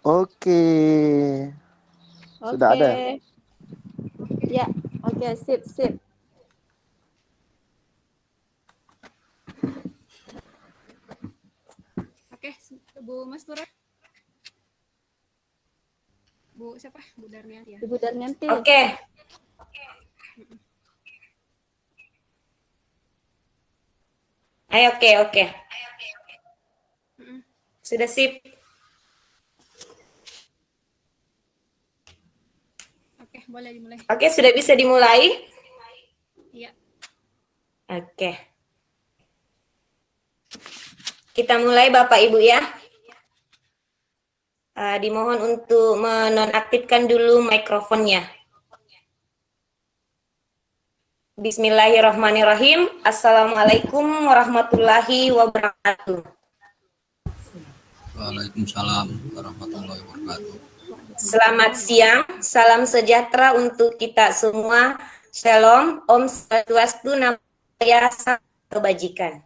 Oke. Sudah Oke. ada. Ya, oke, sip. Oke, Bu Mastura. Bu siapa? Bu Darniati ya. Ibu Darniati. Oke. Ayo, oke. Sudah sip. Oke, boleh dimulai. Oke, sudah bisa dimulai? Iya. Oke. Kita mulai Bapak Ibu ya. Dimohon untuk menonaktifkan dulu mikrofonnya. Bismillahirrahmanirrahim. Assalamualaikum warahmatullahi wabarakatuh. Waalaikumsalam warahmatullahi wabarakatuh. Selamat siang, salam sejahtera untuk kita semua. Shalom, Om Swastiastu, Namo Buddhaya, Salam Kebajikan.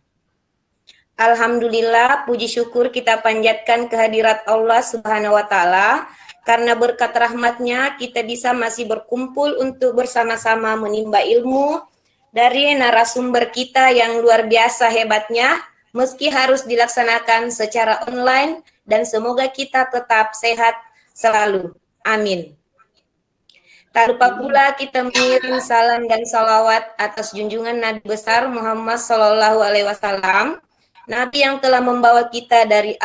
Alhamdulillah, puji syukur kita panjatkan kehadirat Allah Subhanahu wa Ta'ala. Karena berkat rahmatnya kita bisa masih berkumpul untuk bersama-sama menimba ilmu dari narasumber kita yang luar biasa hebatnya, meski harus dilaksanakan secara online, dan semoga kita tetap sehat selalu. Amin. Tak lupa pula kita mengirim salam dan salawat atas junjungan Nabi besar Muhammad SAW, Nabi yang telah membawa kita dari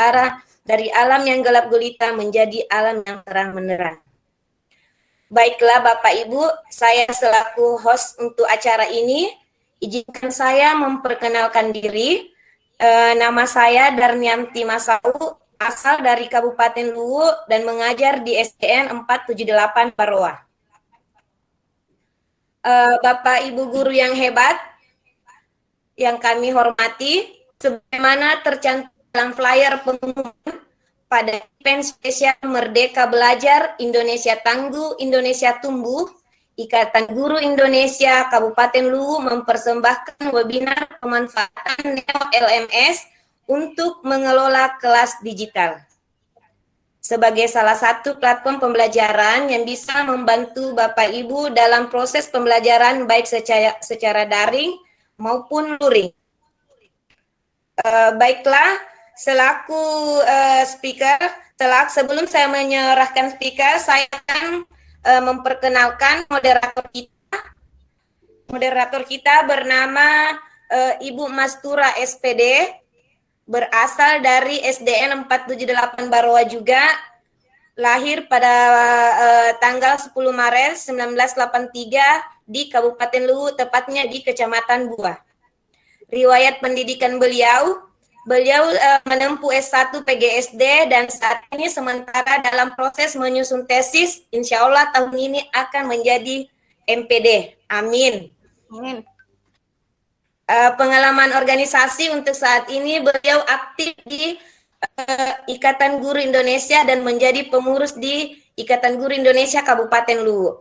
alam yang gelap gulita menjadi alam yang terang benderang. Baiklah Bapak Ibu, saya selaku host untuk acara ini, izinkan saya memperkenalkan diri. Nama saya Darnianti Masau, asal dari Kabupaten Luwu dan mengajar di SDN 478 Baroa. Bapak Ibu guru yang hebat, yang kami hormati, sebagaimana tercantum dalam flyer pengumuman pada event spesial Merdeka Belajar Indonesia Tangguh, Indonesia Tumbuh, Ikatan Guru Indonesia Kabupaten Luwu mempersembahkan webinar pemanfaatan Neo LMS untuk mengelola kelas digital sebagai salah satu platform pembelajaran yang bisa membantu Bapak Ibu dalam proses pembelajaran baik secara daring maupun luring. Baiklah, selaku speaker, sebelum saya menyerahkan speaker, saya akan memperkenalkan moderator kita. Moderator kita bernama Ibu Mastura SPD, berasal dari SDN 478 Baroa juga, lahir pada tanggal 10 Maret 1983 di Kabupaten Luwu, tepatnya di Kecamatan Buah. Riwayat pendidikan beliau menempuh S1 PGSD dan saat ini sementara dalam proses menyusun tesis. Insya Allah tahun ini akan menjadi MPD. Amin. Amin. Pengalaman organisasi untuk saat ini beliau aktif di Ikatan Guru Indonesia dan menjadi pengurus di Ikatan Guru Indonesia Kabupaten Luwu.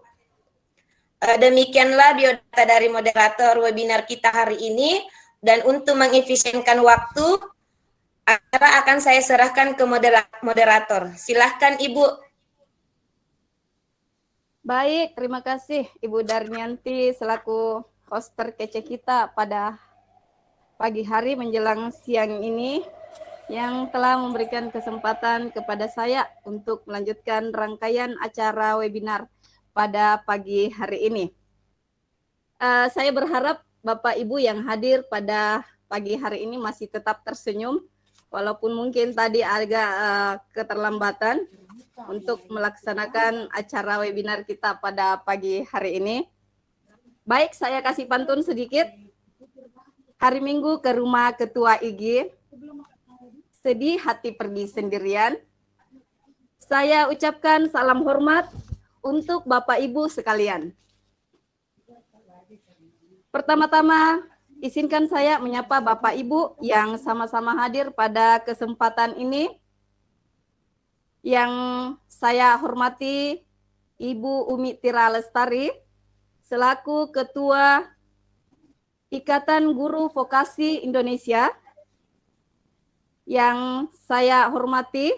Demikianlah biodata dari moderator webinar kita hari ini. Dan untuk mengefisienkan waktu, acara akan saya serahkan ke moderator. Silahkan Ibu. Baik, terima kasih Ibu Darnianti selaku host terkece kita pada pagi hari menjelang siang ini yang telah memberikan kesempatan kepada saya untuk melanjutkan rangkaian acara webinar pada pagi hari ini. Saya berharap Bapak Ibu yang hadir pada pagi hari ini masih tetap tersenyum, walaupun mungkin tadi agak keterlambatan untuk melaksanakan acara webinar kita pada pagi hari ini. Baik, saya kasih pantun sedikit. Hari Minggu ke rumah Ketua IG, sedih hati pergi sendirian. Saya ucapkan salam hormat untuk Bapak Ibu sekalian. Pertama-tama, izinkan saya menyapa Bapak Ibu yang sama-sama hadir pada kesempatan ini. Yang saya hormati Ibu Umi Tira Lestari, selaku Ketua Ikatan Guru Vokasi Indonesia. Yang saya hormati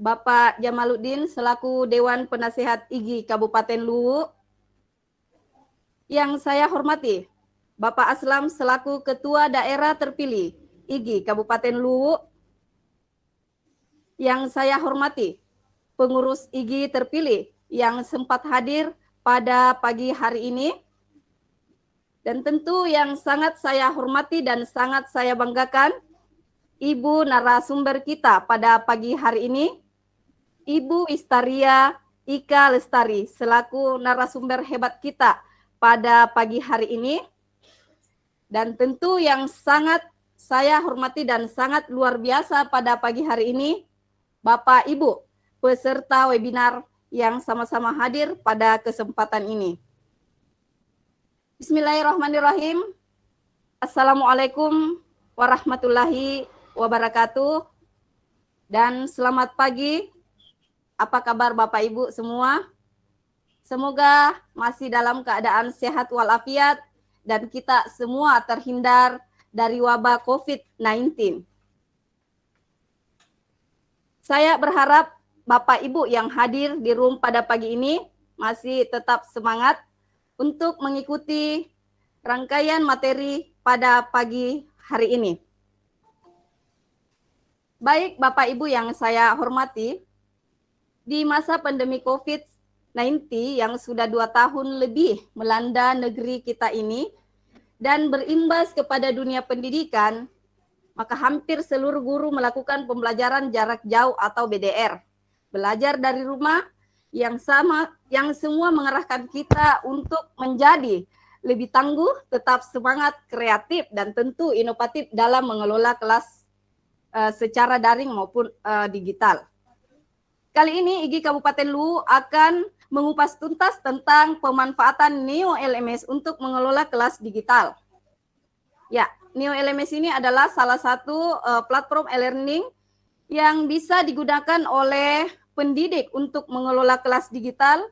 Bapak Jamaluddin selaku Dewan Penasehat IGI Kabupaten Luwu. Yang saya hormati Bapak Aslam selaku Ketua Daerah Terpilih IGI Kabupaten Luwu. Yang saya hormati pengurus IGI terpilih yang sempat hadir pada pagi hari ini. Dan tentu yang sangat saya hormati dan sangat saya banggakan, Ibu narasumber kita pada pagi hari ini, Ibu Wistaria Ika Lestari, selaku narasumber hebat kita pada pagi hari ini. Dan tentu yang sangat saya hormati dan sangat luar biasa pada pagi hari ini, Bapak Ibu, peserta webinar yang sama-sama hadir pada kesempatan ini. Bismillahirrahmanirrahim. Assalamualaikum warahmatullahi wabarakatuh. Dan selamat pagi. Apa kabar Bapak Ibu semua? Semoga masih dalam keadaan sehat walafiat dan kita semua terhindar dari wabah COVID-19. Saya berharap Bapak Ibu yang hadir di room pada pagi ini masih tetap semangat untuk mengikuti rangkaian materi pada pagi hari ini. Baik Bapak Ibu yang saya hormati, di masa pandemi COVID-19 yang sudah 2 tahun lebih melanda negeri kita ini dan berimbas kepada dunia pendidikan, maka hampir seluruh guru melakukan pembelajaran jarak jauh atau BDR. Belajar dari rumah yang semua mengarahkan kita untuk menjadi lebih tangguh, tetap semangat, kreatif, dan tentu inovatif dalam mengelola kelas secara daring maupun digital. Kali ini IGI Kabupaten Luwu akan mengupas tuntas tentang pemanfaatan Neo LMS untuk mengelola kelas digital. Ya, Neo LMS ini adalah salah satu platform e-learning yang bisa digunakan oleh pendidik untuk mengelola kelas digital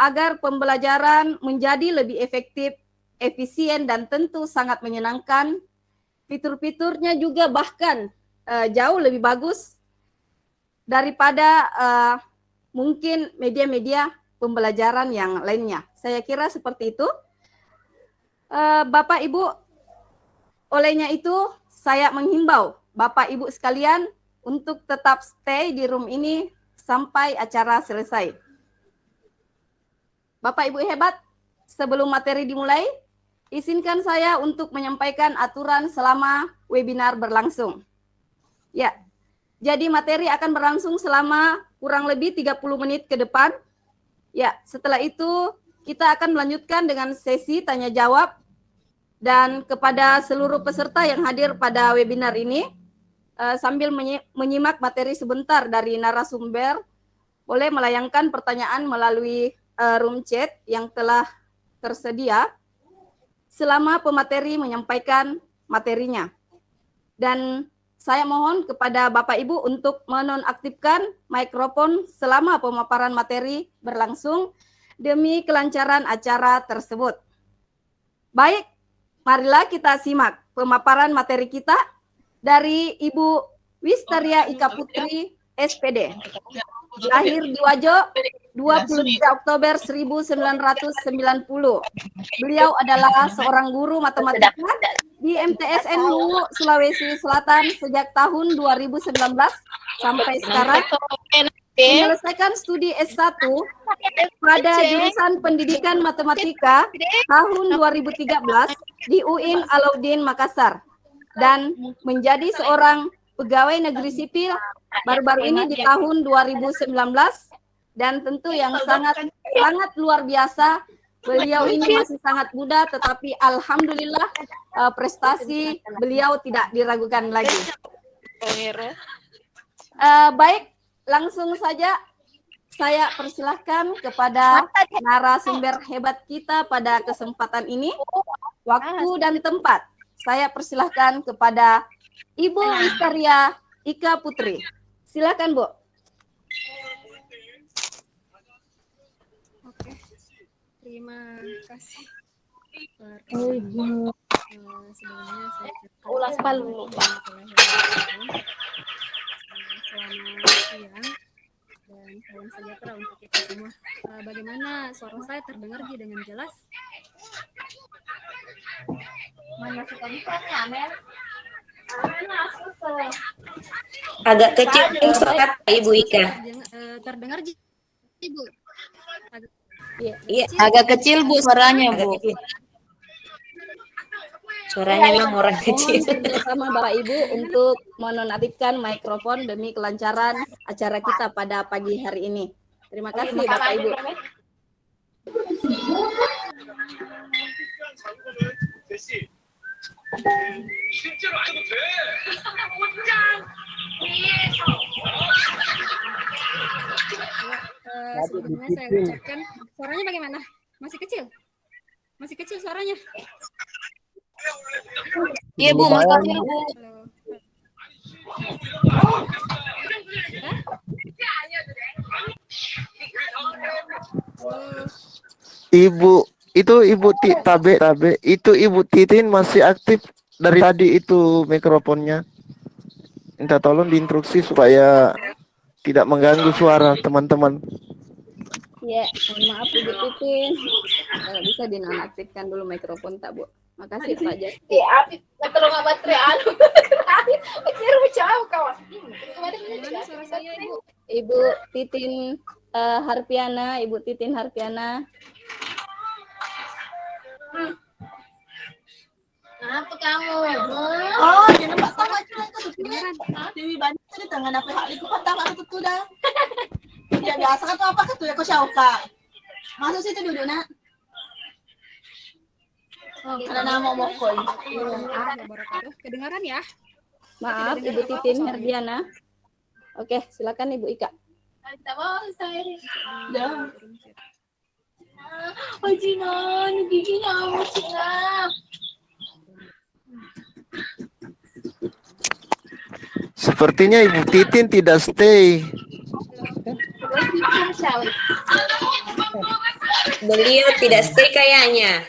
agar pembelajaran menjadi lebih efektif, efisien, dan tentu sangat menyenangkan. Fitur-fiturnya juga bahkan jauh lebih bagus daripada mungkin media-media pembelajaran yang lainnya. Saya kira seperti itu. Bapak Ibu, olehnya itu saya menghimbau Bapak Ibu sekalian untuk tetap stay di room ini sampai acara selesai. Bapak Ibu hebat, sebelum materi dimulai, izinkan saya untuk menyampaikan aturan selama webinar berlangsung. Ya, jadi materi akan berlangsung selama kurang lebih 30 menit ke depan. Ya, setelah itu kita akan melanjutkan dengan sesi tanya jawab. Dan kepada seluruh peserta yang hadir pada webinar ini, sambil menyimak materi sebentar dari narasumber, boleh melayangkan pertanyaan melalui room chat yang telah tersedia selama pemateri menyampaikan materinya. Dan saya mohon kepada Bapak Ibu untuk menonaktifkan mikrofon selama pemaparan materi berlangsung demi kelancaran acara tersebut. Baik, marilah kita simak pemaparan materi kita dari Ibu Wistaria Ika Putri, SPD. Lahir di Wajo, 23 Oktober 1990. Beliau adalah seorang guru matematika di MTSN Luwu, Sulawesi Selatan sejak tahun 2019 sampai sekarang. Menyelesaikan studi S1 pada jurusan Pendidikan Matematika tahun 2013 di UIN Alauddin Makassar dan menjadi seorang pegawai negeri sipil baru-baru ini di tahun 2019 dan tentu yang sangat luar biasa, beliau ini masih sangat muda tetapi alhamdulillah prestasi beliau tidak diragukan lagi. Baik, langsung saja saya persilahkan kepada narasumber hebat kita pada kesempatan ini. Waktu dan tempat saya persilahkan kepada Ibu Wistaria Ika Putri. Silakan, Bu. Oke, terima kasih. Sebelumnya saya Ulas palu. selamat siang. suara saya terdengar dengan jelas? Agak kecil suara Ibu Ika. Terdengar Ibu. Iya, Agak kecil Bu suaranya agak Bu. kecil. Suaranya memang orang Mohon kecil. kerjasama Bapak Ibu untuk menonaktifkan mikrofon demi kelancaran acara kita pada pagi hari ini. Terima kasih Bapak Ibu. Sebelumnya saya ucapkan, suaranya bagaimana? Masih kecil? Masih kecil suaranya? Iya Bu, masih kecil Bu. Halo. Ibu itu Ibu Tabe itu Ibu Titin masih aktif dari tadi itu mikrofonnya. Minta tolong diinstruksi supaya tidak mengganggu suara teman-teman. Ya, mohon maaf Ibu Titin. Bisa dinonaktifkan dulu mikrofon tak Bu? Makasih Pak Jas. Gimana suara saya Ibu? Ibu Titin Harpiana, Ibu Titin Harpiana. Apa kamu? Oh, dia nampak sama cuma itu Kedengaran? Dewi banyak tadi tangan apa hal itu pertama itu tuh dah. Ya biasa kan tuh apa kan tuh ya kau syauka. Masuk situ duduk nak. Oh, karena nama mokoi. Kedengaran ya? Maaf Ibu Titin Harpiana. Oke, silakan Ibu Ika. Dah. Oh, Cina, giginya kamu Cina. Sepertinya Ibu Titin tidak stay. Beliau tidak stay kayaknya.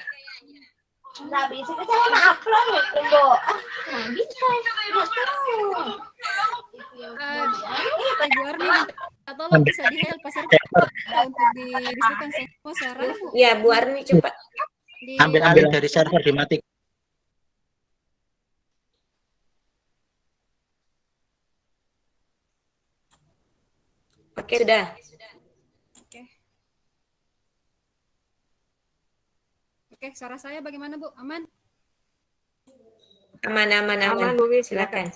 Nggak bisa kita mana upload loh, tunggu. Nggak bisa. Ibu Arni, tolong bisa di-help pasar untuk didiskusikan semua suara Bu. Ya, Bu Arni cepat. Ambil dari server dimatik. Oke, sudah. Oke, suara saya bagaimana Bu? Aman? Aman. Silakan.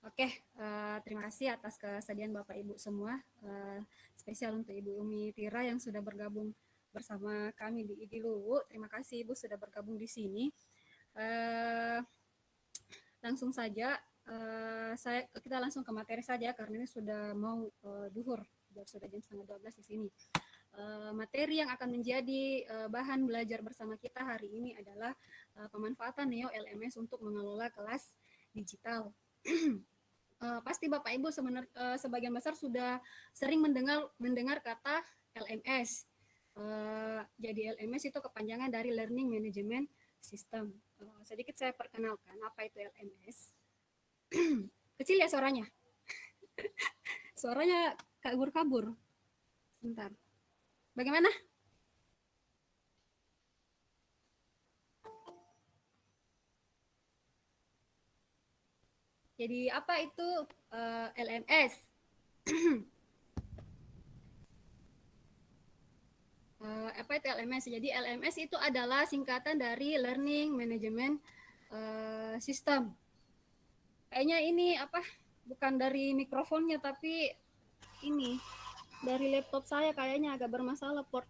Oke. Terima kasih atas kesediaan Bapak Ibu semua. Spesial untuk Ibu Umi Tira yang sudah bergabung bersama kami di IDI Luwu. Terima kasih Ibu sudah bergabung di sini. Langsung saja, kita langsung ke materi saja karena ini sudah mau duhur, sudah jam 11:30 di sini. Materi yang akan menjadi bahan belajar bersama kita hari ini adalah pemanfaatan Neo LMS untuk mengelola kelas digital. Pasti Bapak Ibu sebagian besar sudah sering mendengar kata LMS. Jadi LMS itu kepanjangan dari Learning Management System. Sedikit saya perkenalkan apa itu LMS. Kecil ya suaranya. Suaranya kabur-kabur. Sebentar. Bagaimana? Jadi apa itu LMS? Apa itu LMS? Jadi LMS itu adalah singkatan dari Learning Management System. Kayaknya ini bukan dari mikrofonnya tapi ini dari laptop saya kayaknya agak bermasalah port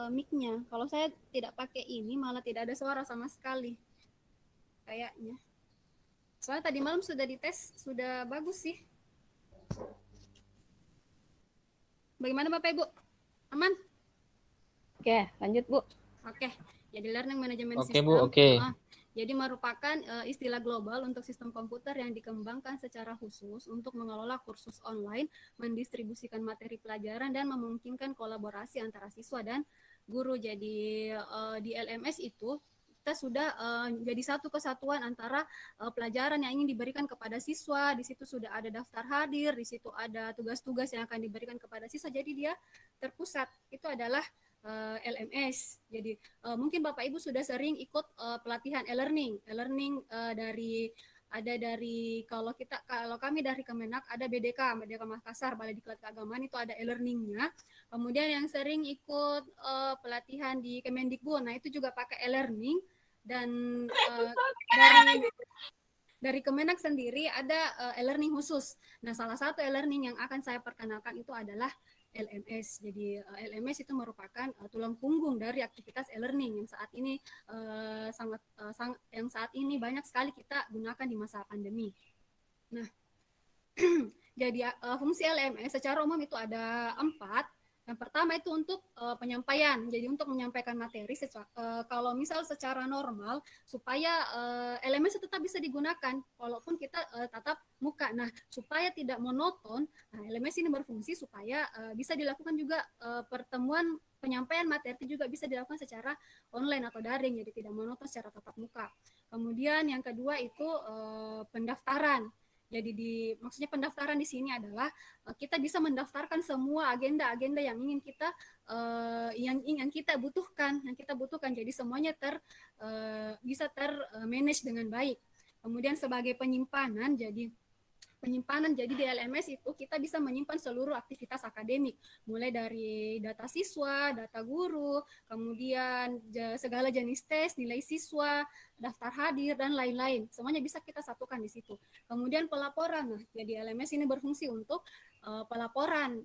mic-nya. Kalau saya tidak pakai ini malah tidak ada suara sama sekali. Kayaknya. Soalnya tadi malam sudah dites, sudah bagus sih. Bagaimana Bapak Ibu? Aman? Oke, lanjut Bu. Oke. Jadi Learning Management Oke System. Bu, oke. Jadi merupakan istilah global untuk sistem komputer yang dikembangkan secara khusus untuk mengelola kursus online, mendistribusikan materi pelajaran, dan memungkinkan kolaborasi antara siswa dan guru. Jadi di LMS itu kita sudah jadi satu kesatuan antara pelajaran yang ingin diberikan kepada siswa. Di situ sudah ada daftar hadir, di situ ada tugas-tugas yang akan diberikan kepada siswa. Jadi dia terpusat. Itu adalah LMS. Jadi mungkin Bapak Ibu sudah sering ikut pelatihan e-learning. E-learning dari kalau kami dari Kemenak ada BDK Makassar, Balai Diklat Keagamaan, itu ada e-learningnya. Kemudian yang sering ikut pelatihan di Kemendikbud, nah itu juga pakai e-learning. Dan dari Kemenak sendiri ada e-learning khusus. Nah, salah satu e-learning yang akan saya perkenalkan itu adalah LMS. Jadi LMS itu merupakan tulang punggung dari aktivitas e-learning yang saat ini saat ini banyak sekali kita gunakan di masa pandemi. Nah, jadi fungsi LMS secara umum itu ada 4. Yang pertama itu untuk penyampaian. Jadi untuk menyampaikan materi kalau misal secara normal supaya LMS tetap bisa digunakan walaupun kita tatap muka. Nah, supaya tidak monoton, LMS ini berfungsi supaya bisa dilakukan juga pertemuan penyampaian materi juga bisa dilakukan secara online atau daring, jadi tidak monoton secara tatap muka. Kemudian yang kedua itu pendaftaran. Jadi maksudnya pendaftaran di sini adalah kita bisa mendaftarkan semua agenda-agenda yang ingin kita butuhkan, Jadi semuanya bisa termanage dengan baik. Kemudian sebagai penyimpanan, jadi di LMS itu kita bisa menyimpan seluruh aktivitas akademik, mulai dari data siswa, data guru, kemudian segala jenis tes, nilai siswa, daftar hadir, dan lain-lain. Semuanya bisa kita satukan di situ. Kemudian pelaporan, nah, jadi LMS ini berfungsi untuk pelaporan.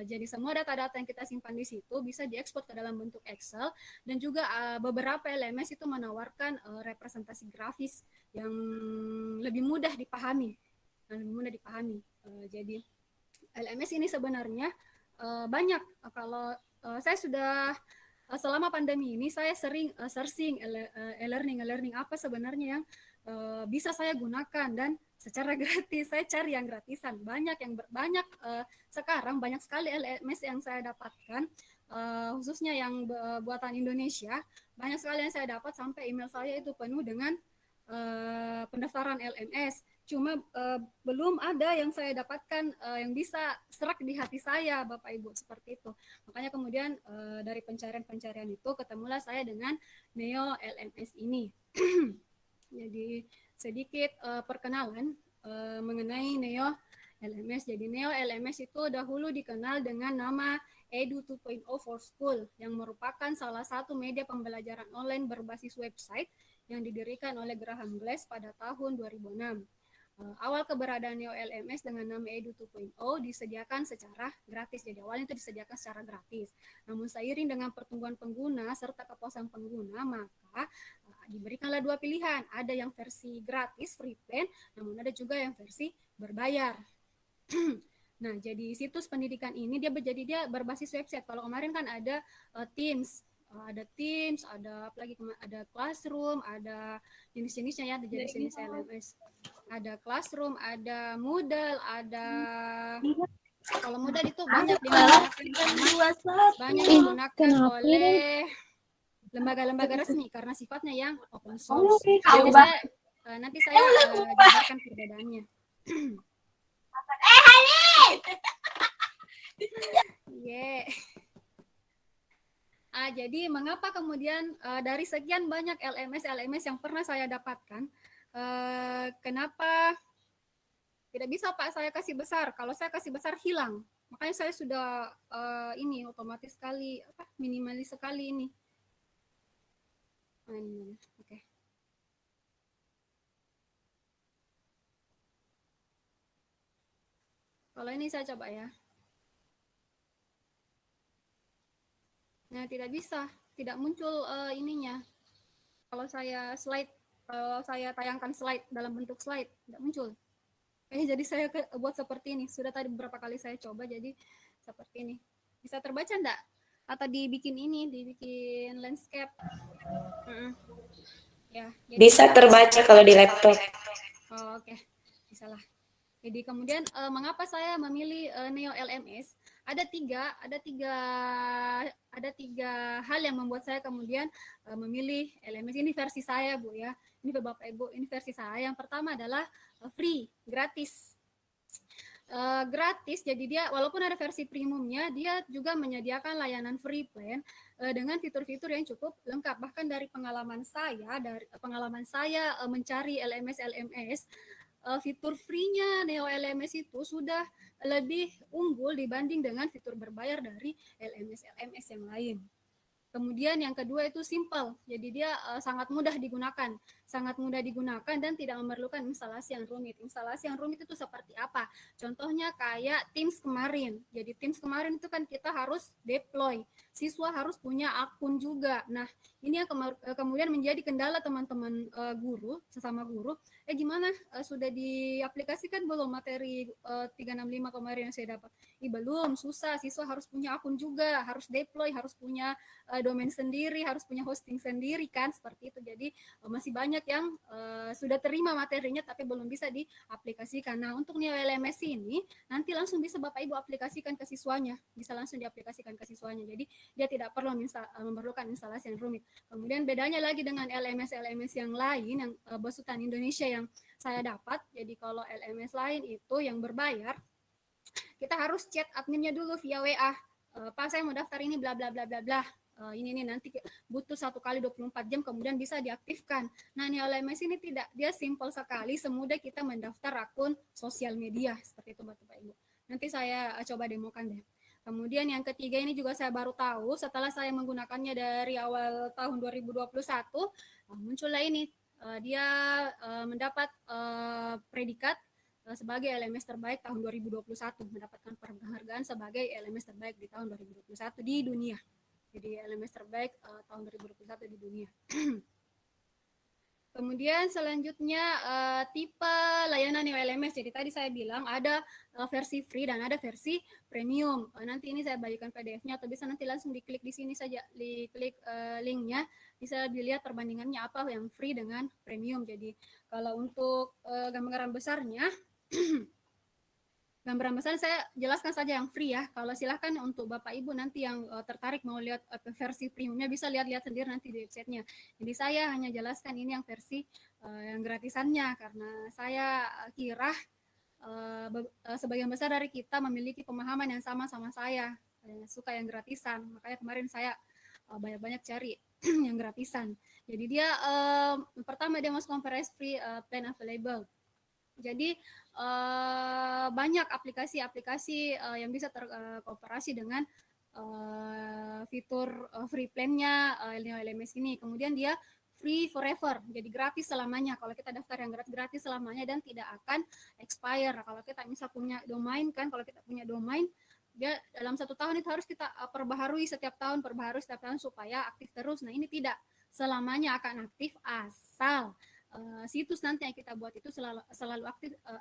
Jadi semua data-data yang kita simpan di situ bisa diekspor ke dalam bentuk Excel, dan juga beberapa LMS itu menawarkan representasi grafis yang lebih mudah dipahami. Jadi LMS ini sebenarnya banyak. Kalau saya sudah selama pandemi ini saya sering searching e-learning apa sebenarnya yang bisa saya gunakan, dan secara gratis. Saya cari yang gratisan. Sekarang banyak sekali LMS yang saya dapatkan, khususnya yang buatan Indonesia. Banyak sekali yang saya dapat, sampai email saya itu penuh dengan pendaftaran LMS. Cuma belum ada yang saya dapatkan yang bisa serak di hati saya, Bapak Ibu, seperti itu. Makanya kemudian dari pencarian itu ketemulah saya dengan Neo LMS ini. Jadi sedikit perkenalan mengenai Neo LMS. Jadi Neo LMS itu dahulu dikenal dengan nama Edu 2.0 for School, yang merupakan salah satu media pembelajaran online berbasis website yang didirikan oleh Graham Glass pada tahun 2006. Awal keberadaan Neo LMS dengan nama Edu 2.0 disediakan secara gratis. Jadi awalnya itu disediakan secara gratis. Namun seiring dengan pertumbuhan pengguna serta kepuasan pengguna, maka diberikanlah 2 pilihan. Ada yang versi gratis, free plan, namun ada juga yang versi berbayar. Nah, jadi situs pendidikan ini dia berbasis website. Kalau kemarin kan ada Teams, ada Classroom, ada jenis-jenisnya ya, ada jenis-jenis LMS. Ada Classroom, ada Moodle, kalau Moodle itu banyak digunakan oleh lembaga-lembaga resmi karena sifatnya yang open source. Nanti saya jabarkan perbedaannya. Jadi mengapa kemudian dari sekian banyak LMS yang pernah saya dapatkan, kenapa tidak bisa Pak saya kasih besar? Kalau saya kasih besar hilang. Makanya saya sudah otomatis sekali minimalis sekali ini. Oke. Kalau ini saya coba ya. Nah, tidak bisa, tidak muncul ininya. Kalau saya tayangkan slide dalam bentuk slide, tidak muncul. Jadi saya buat seperti ini. Sudah tadi beberapa kali saya coba, jadi seperti ini. Bisa terbaca enggak? Atau dibikin landscape? Ya. Bisa terbaca kalau di laptop. Oke. Bisa lah. Jadi kemudian mengapa saya memilih Neo LMS? ada tiga hal yang membuat saya kemudian memilih LMS. Ini versi saya, Bu ya. Ini Bapak Ibu, ini versi saya. Yang pertama adalah free, gratis. Gratis, jadi dia walaupun ada versi premiumnya, dia juga menyediakan layanan free plan dengan fitur-fitur yang cukup lengkap. Bahkan dari pengalaman saya mencari LMS, fitur free-nya Neo LMS itu sudah lebih unggul dibanding dengan fitur berbayar dari LMS yang lain. Kemudian yang kedua itu simple, jadi dia sangat mudah digunakan dan tidak memerlukan instalasi yang rumit. Instalasi yang rumit itu seperti apa? Contohnya kayak Teams kemarin. Jadi Teams kemarin itu kan kita harus deploy, siswa harus punya akun juga. Nah, ini yang kemudian menjadi kendala teman-teman guru, sesama guru. Gimana, sudah diaplikasikan belum materi 365 kemarin yang saya dapat? Belum, susah, siswa harus punya akun juga, harus deploy, harus punya domain sendiri, harus punya hosting sendiri kan, seperti itu. Jadi masih banyak yang sudah terima materinya tapi belum bisa diaplikasikan. Nah, untuk Neo LMS ini nanti langsung bisa Bapak Ibu aplikasikan ke siswanya, bisa langsung diaplikasikan ke siswanya. Jadi dia tidak perlu memerlukan instalasi yang rumit. Kemudian bedanya lagi dengan LMS yang lain, yang besutan Indonesia yang saya dapat. Jadi kalau LMS lain itu yang berbayar, kita harus chat adminnya dulu via WA. Pak, saya mau daftar ini bla bla bla bla bla. Ini nanti butuh 1 kali 24 jam kemudian bisa diaktifkan. Nah, Neo LMS ini tidak, dia simpel sekali, semudah kita mendaftar akun sosial media, seperti itu Bapak Ibu. Nanti saya coba demokan deh. Kemudian yang ketiga ini juga saya baru tahu setelah saya menggunakannya dari awal tahun 2021, muncullah ini, dia mendapat predikat sebagai LMS terbaik tahun 2021, mendapatkan penghargaan sebagai LMS terbaik di tahun 2021 di dunia. Jadi LMS terbaik tahun 2021 di dunia. Kemudian selanjutnya tipe layanan Neo LMS. Jadi tadi saya bilang ada versi free dan ada versi premium. Nanti ini saya bagikan PDF-nya atau bisa nanti langsung diklik di sini saja, diklik linknya, bisa dilihat perbandingannya apa yang free dengan premium. Jadi kalau untuk gambaran besarnya, gambaran besar saya jelaskan saja yang free ya. Kalau silahkan untuk Bapak Ibu nanti yang tertarik mau lihat versi premiumnya bisa lihat-lihat sendiri nanti di websitenya. Jadi saya hanya jelaskan ini yang versi yang gratisannya karena saya kira sebagian besar dari kita memiliki pemahaman yang sama saya, suka yang gratisan. Makanya kemarin saya banyak-banyak cari yang gratisan. Jadi dia pertama dia masuk comparison free plan available. Jadi banyak aplikasi-aplikasi yang bisa terkooperasi dengan fitur free plan-nya Neo LMS ini. Kemudian dia free forever, jadi gratis selamanya. Kalau kita daftar yang gratis selamanya dan tidak akan expire. Kalau kita misal punya domain kan, kalau kita punya domain, dia dalam 1 tahun itu harus kita perbaharui setiap tahun supaya aktif terus. Nah, ini tidak selamanya akan aktif asal situs nanti yang kita buat itu selalu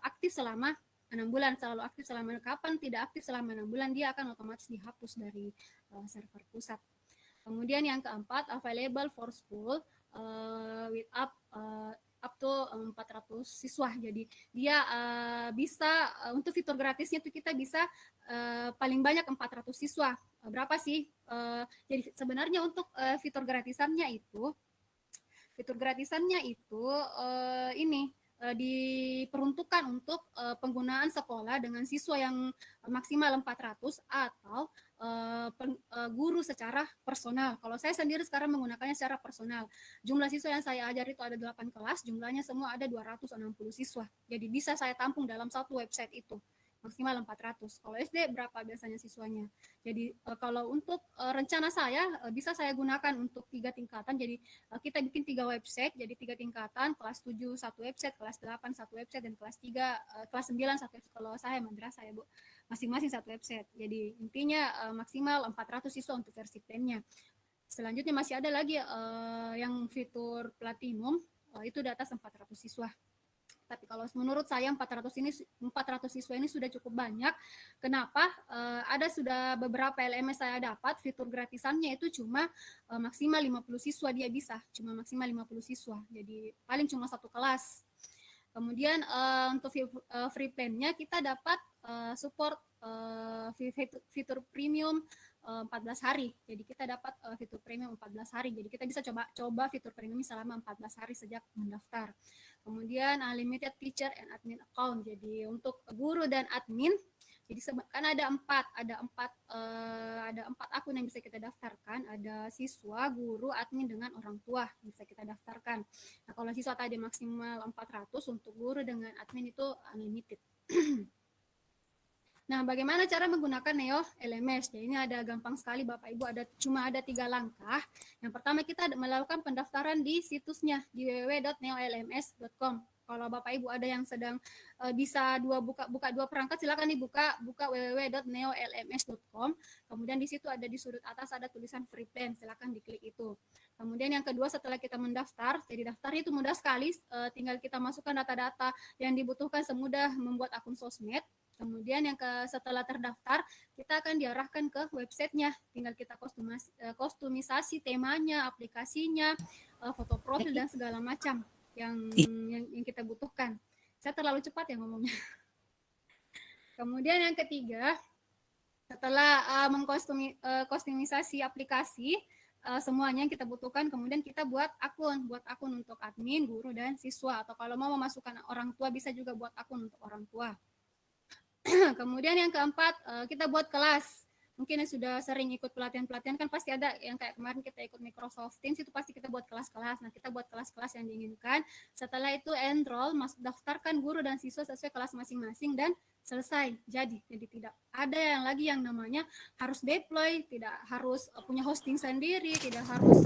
aktif selama 6 bulan, selalu aktif selama, kapan tidak aktif selama 6 bulan, dia akan otomatis dihapus dari server pusat. Kemudian yang keempat, available for school with up to 400 siswa. Jadi dia bisa untuk fitur gratisnya itu kita bisa paling banyak 400 siswa. Berapa sih? Jadi sebenarnya untuk fitur gratisannya itu ini diperuntukkan untuk penggunaan sekolah dengan siswa yang maksimal 400 atau guru secara personal. Kalau saya sendiri sekarang menggunakannya secara personal. Jumlah siswa yang saya ajar itu ada 8 kelas, jumlahnya semua ada 260 siswa. Jadi bisa saya tampung dalam satu website itu. Maksimal 400. Kalau SD berapa biasanya siswanya? Jadi kalau untuk rencana saya bisa saya gunakan untuk 3 tingkatan. Jadi kita bikin 3 website, jadi 3 tingkatan, kelas 7 1 website, kelas 8 1 website, dan kelas 9 1 website. Kalau saya madrasah ya Bu, masing-masing 1 website. Jadi intinya maksimal 400 siswa untuk versi plan-nya. Selanjutnya masih ada lagi yang fitur platinum, itu di atas 400 siswa. Tapi kalau menurut saya 400 siswa ini sudah cukup banyak. Kenapa? Ada sudah beberapa LMS saya dapat fitur gratisannya itu cuma maksimal 50 siswa dia bisa, cuma maksimal 50 siswa. Jadi paling cuma 1 kelas. Kemudian untuk free plan-nya kita dapat support fitur premium 14 hari. Jadi kita dapat fitur premium 14 hari. Jadi kita bisa coba fitur premium selama 14 hari sejak mendaftar. Kemudian unlimited teacher and admin account. Jadi untuk guru dan admin, jadi kan ada empat akun yang bisa kita daftarkan. Ada siswa, guru, admin dengan orang tua bisa kita daftarkan. Nah, kalau siswa tadi maksimal 400, untuk guru dengan admin itu unlimited. Nah, bagaimana cara menggunakan Neo LMS? Ya, ini ada gampang sekali Bapak Ibu, cuma ada 3 langkah. Yang pertama kita melakukan pendaftaran di situsnya di www.neolms.com. Kalau Bapak Ibu ada yang sedang bisa buka dua perangkat, silakan dibuka www.neolms.com. Kemudian di situ ada di sudut atas ada tulisan free plan, silakan diklik itu. Kemudian yang kedua, setelah kita mendaftar, jadi daftar itu mudah sekali, tinggal kita masukkan data-data yang dibutuhkan semudah membuat akun sosmed. Kemudian setelah terdaftar, kita akan diarahkan ke websitenya. Tinggal kita kostumisasi temanya, aplikasinya, foto profil dan segala macam yang kita butuhkan. Saya terlalu cepat ya ngomongnya. Kemudian yang ketiga, setelah mengkostumisasi aplikasi, semuanya yang kita butuhkan, kemudian kita buat akun untuk admin, guru, dan siswa. Atau kalau mau memasukkan orang tua, bisa juga buat akun untuk orang tua. Kemudian yang keempat, kita buat kelas. Mungkin yang sudah sering ikut pelatihan-pelatihan kan pasti ada yang kayak kemarin kita ikut Microsoft Teams, itu pasti kita buat kelas-kelas. Nah, kita buat kelas-kelas yang diinginkan. Setelah itu enroll, daftarkan guru dan siswa sesuai kelas masing-masing dan selesai. Jadi tidak ada yang lagi yang namanya harus deploy, tidak harus punya hosting sendiri, tidak harus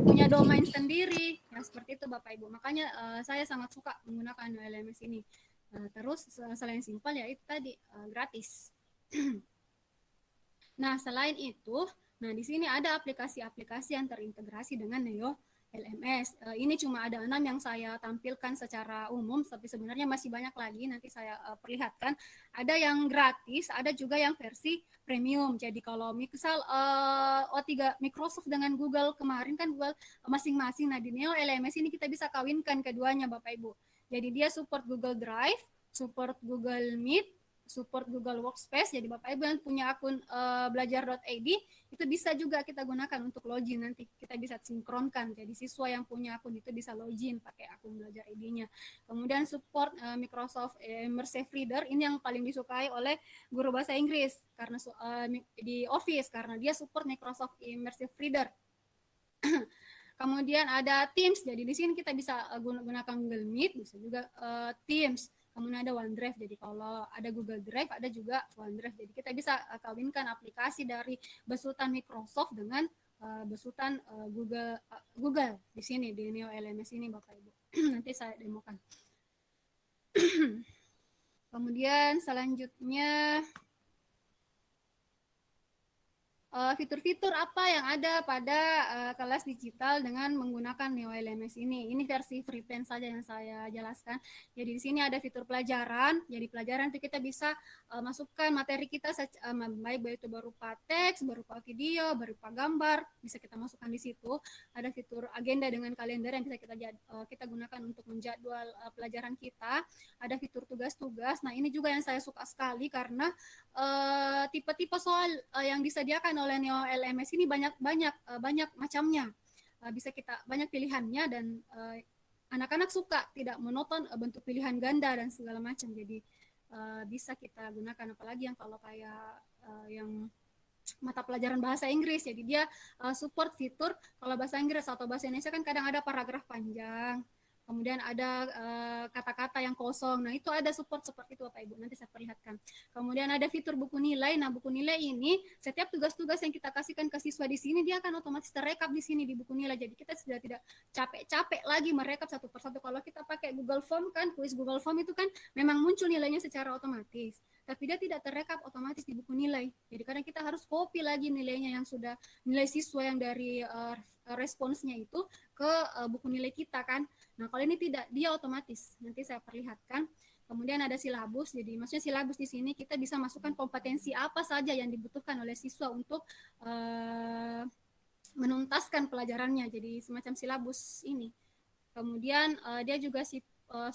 punya domain sendiri. Ya, seperti itu Bapak Ibu. Makanya saya sangat suka menggunakan LMS ini. Terus selain simpel ya itu tadi gratis. Nah, selain itu, di sini ada aplikasi-aplikasi yang terintegrasi dengan Neo LMS. Ini cuma ada 6 yang saya tampilkan secara umum, tapi sebenarnya masih banyak lagi, nanti saya perlihatkan. Ada yang gratis, ada juga yang versi premium. Jadi kalau misal O3 Microsoft dengan Google kemarin kan Google masing-masing, nah di Neo LMS ini kita bisa kawinkan keduanya Bapak Ibu. Jadi dia support Google Drive, support Google Meet, support Google Workspace. Jadi Bapak Ibu yang punya akun belajar.id itu bisa juga kita gunakan untuk login, nanti kita bisa sinkronkan. Jadi siswa yang punya akun itu bisa login pakai akun belajar ID-nya. Kemudian support Microsoft Immersive Reader, ini yang paling disukai oleh guru bahasa Inggris karena di Office karena dia support Microsoft Immersive Reader. Kemudian ada Teams, jadi di sini kita bisa gunakan Google Meet, bisa juga Teams. Kemudian ada OneDrive, jadi kalau ada Google Drive, ada juga OneDrive. Jadi kita bisa kawinkan aplikasi dari besutan Microsoft dengan besutan Google di sini, di Neo LMS ini Bapak Ibu. Nanti saya demokan. Kemudian selanjutnya, fitur-fitur apa yang ada pada kelas digital dengan menggunakan Neo LMS ini. Ini versi free plan saja yang saya jelaskan. Jadi di sini ada fitur pelajaran. Jadi pelajaran itu kita bisa masukkan materi kita baik itu berupa teks, berupa video, berupa gambar, bisa kita masukkan di situ. Ada fitur agenda dengan kalender yang bisa kita gunakan untuk menjadwal pelajaran kita. Ada fitur tugas-tugas. Nah, ini juga yang saya suka sekali karena tipe-tipe soal yang disediakan oleh Neo LMS ini banyak macamnya, bisa kita banyak pilihannya dan anak-anak suka, tidak monoton bentuk pilihan ganda dan segala macam. Jadi bisa kita gunakan, apalagi yang kalau kayak yang mata pelajaran bahasa Inggris, jadi dia support fitur kalau bahasa Inggris atau bahasa Indonesia kan kadang ada paragraf panjang, kemudian ada kata-kata yang kosong. Nah, itu ada support seperti itu Bapak Ibu, nanti saya perlihatkan. Kemudian ada fitur buku nilai. Nah, buku nilai ini setiap tugas-tugas yang kita kasihkan ke siswa di sini dia akan otomatis terekap di sini di buku nilai. Jadi kita sudah tidak capek-capek lagi merekap satu persatu. Kalau kita pakai Google Form kan, kuis Google Form itu kan memang muncul nilainya secara otomatis, tapi dia tidak terekap otomatis di buku nilai. Jadi kadang kita harus copy lagi nilainya yang sudah nilai siswa yang dari responsnya itu ke buku nilai kita kan. Nah, kalau ini tidak, dia otomatis. Nanti saya perlihatkan. Kemudian ada silabus. Jadi maksudnya silabus di sini kita bisa masukkan kompetensi apa saja yang dibutuhkan oleh siswa untuk menuntaskan pelajarannya. Jadi semacam silabus ini. Kemudian dia juga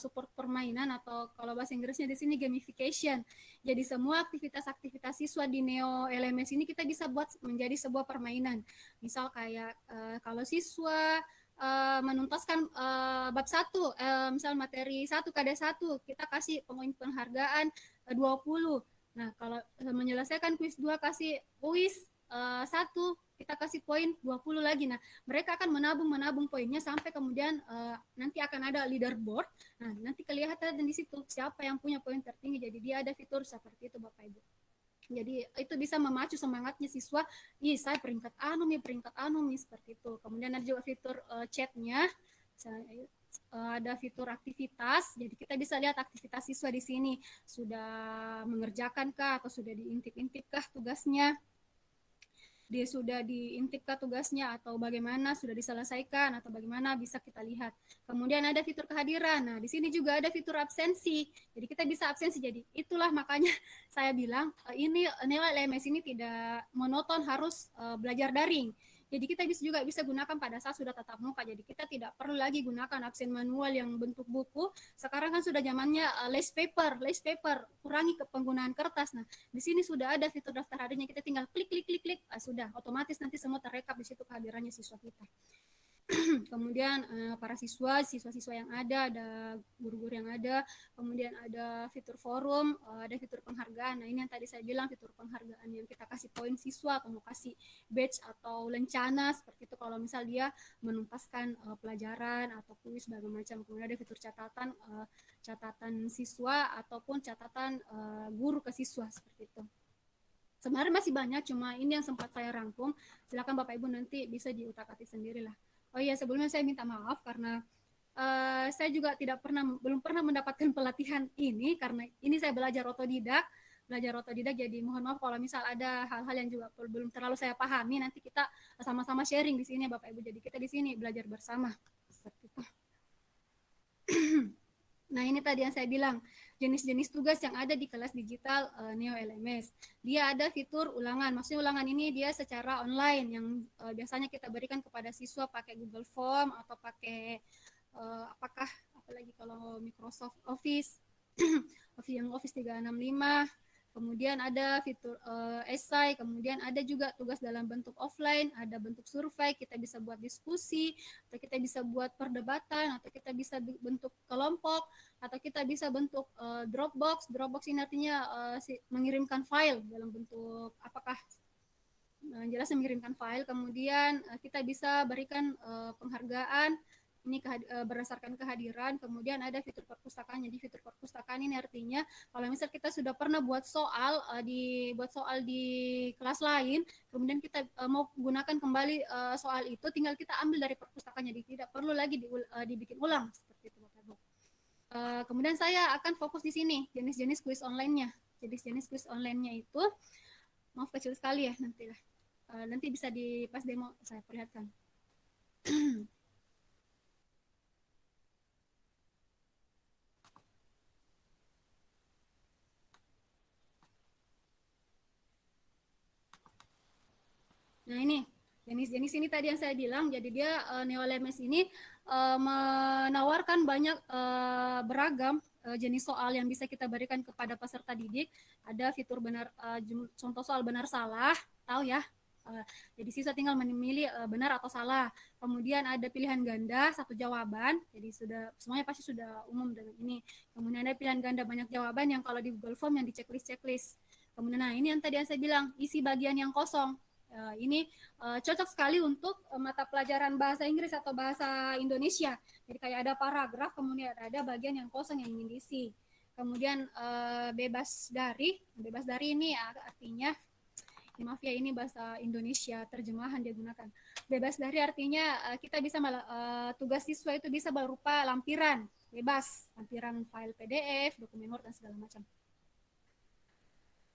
support permainan atau kalau bahasa Inggrisnya di sini gamification. Jadi semua aktivitas-aktivitas siswa di Neo LMS ini kita bisa buat menjadi sebuah permainan. Misal kayak kalau siswa menuntaskan bab 1, misal materi 1 KD1, kita kasih penghargaan 20. Nah, kalau menyelesaikan kuis 2 kasih kuis 1, kita kasih poin 20 lagi. Nah, mereka akan menabung poinnya sampai kemudian nanti akan ada leaderboard. Nah, nanti kelihatan di situ siapa yang punya poin tertinggi. Jadi dia ada fitur seperti itu Bapak Ibu. Jadi itu bisa memacu semangatnya siswa, saya peringkat anu nih seperti itu. Kemudian ada juga fitur chatnya, ada fitur aktivitas. Jadi kita bisa lihat aktivitas siswa di sini sudah mengerjakan kah atau sudah diintip-intip kah tugasnya. Dia sudah diintip kah tugasnya atau bagaimana sudah diselesaikan atau bagaimana bisa kita lihat. Kemudian ada fitur kehadiran. Nah, di sini juga ada fitur absensi. Jadi kita bisa absensi. Jadi itulah makanya saya bilang ini Neo LMS ini tidak monoton harus belajar daring. Jadi kita juga bisa gunakan pada saat sudah tatap muka. Jadi kita tidak perlu lagi gunakan absen manual yang bentuk buku. Sekarang kan sudah zamannya less paper, kurangi penggunaan kertas. Nah, di sini sudah ada fitur daftar hadirnya, kita tinggal klik, sudah otomatis nanti semua terrekap di situ kehadirannya siswa kita. Kemudian para siswa-siswa yang ada guru-guru yang ada, kemudian ada fitur forum, ada fitur penghargaan. Nah, ini yang tadi saya bilang fitur penghargaan yang kita kasih poin siswa atau mau kasih badge atau lencana seperti itu kalau misal dia menuntaskan pelajaran atau kuis segala macam. Kemudian ada fitur catatan siswa ataupun catatan guru ke siswa seperti itu. Sebenarnya masih banyak, cuma ini yang sempat saya rangkum. Silakan Bapak Ibu nanti bisa diutak-atik sendirilah. Oh iya, sebelumnya saya minta maaf karena saya juga belum pernah mendapatkan pelatihan ini karena ini saya belajar otodidak. Jadi mohon maaf kalau misal ada hal-hal yang juga belum terlalu saya pahami, nanti kita sama-sama sharing di sini Bapak Ibu. Jadi kita di sini belajar bersama seperti itu. Nah, ini tadi yang saya bilang, jenis-jenis tugas yang ada di kelas digital Neo LMS. Dia ada fitur ulangan. Maksudnya ulangan ini dia secara online yang biasanya kita berikan kepada siswa pakai Google Form atau pakai apalagi kalau Microsoft Office yang Office 365. Kemudian ada fitur esai, kemudian ada juga tugas dalam bentuk offline, ada bentuk survei, kita bisa buat diskusi, atau kita bisa buat perdebatan, atau kita bisa bentuk kelompok, atau kita bisa bentuk Dropbox. Dropbox ini artinya mengirimkan file dalam bentuk jelasnya mengirimkan file. Kemudian kita bisa berikan penghargaan ini berdasarkan kehadiran. Kemudian ada fitur perpustakaan. Jadi fitur perpustakaan ini artinya kalau misal kita sudah pernah buat soal di kelas lain, kemudian kita mau gunakan kembali soal itu, tinggal kita ambil dari perpustakaan. Jadi tidak perlu lagi dibikin ulang seperti itu Bapak Ibu. Kemudian saya akan fokus di sini jenis-jenis kuis online-nya. Jenis-jenis kuis online-nya itu maaf kecil sekali ya nanti bisa di pas demo saya perlihatkan. Nah, ini jenis-jenis ini tadi yang saya bilang. Jadi dia Neo LMS ini menawarkan banyak beragam jenis soal yang bisa kita berikan kepada peserta didik. Ada fitur contoh soal benar salah, tahu ya. Jadi siswa tinggal memilih benar atau salah. Kemudian ada pilihan ganda, satu jawaban. Jadi semuanya pasti sudah umum dengan ini. Kemudian ada pilihan ganda banyak jawaban yang kalau di Google Form yang di checklist. Kemudian ini yang tadi yang saya bilang, isi bagian yang kosong. Ini cocok sekali untuk mata pelajaran bahasa Inggris atau bahasa Indonesia. Jadi kayak ada paragraf, kemudian ada bagian yang kosong yang ingin diisi. Kemudian bebas dari ini artinya, maaf ya ini bahasa Indonesia terjemahan dia gunakan. Bebas dari artinya kita bisa tugas siswa itu bisa berupa lampiran bebas, lampiran file PDF, dokumen Word dan segala macam.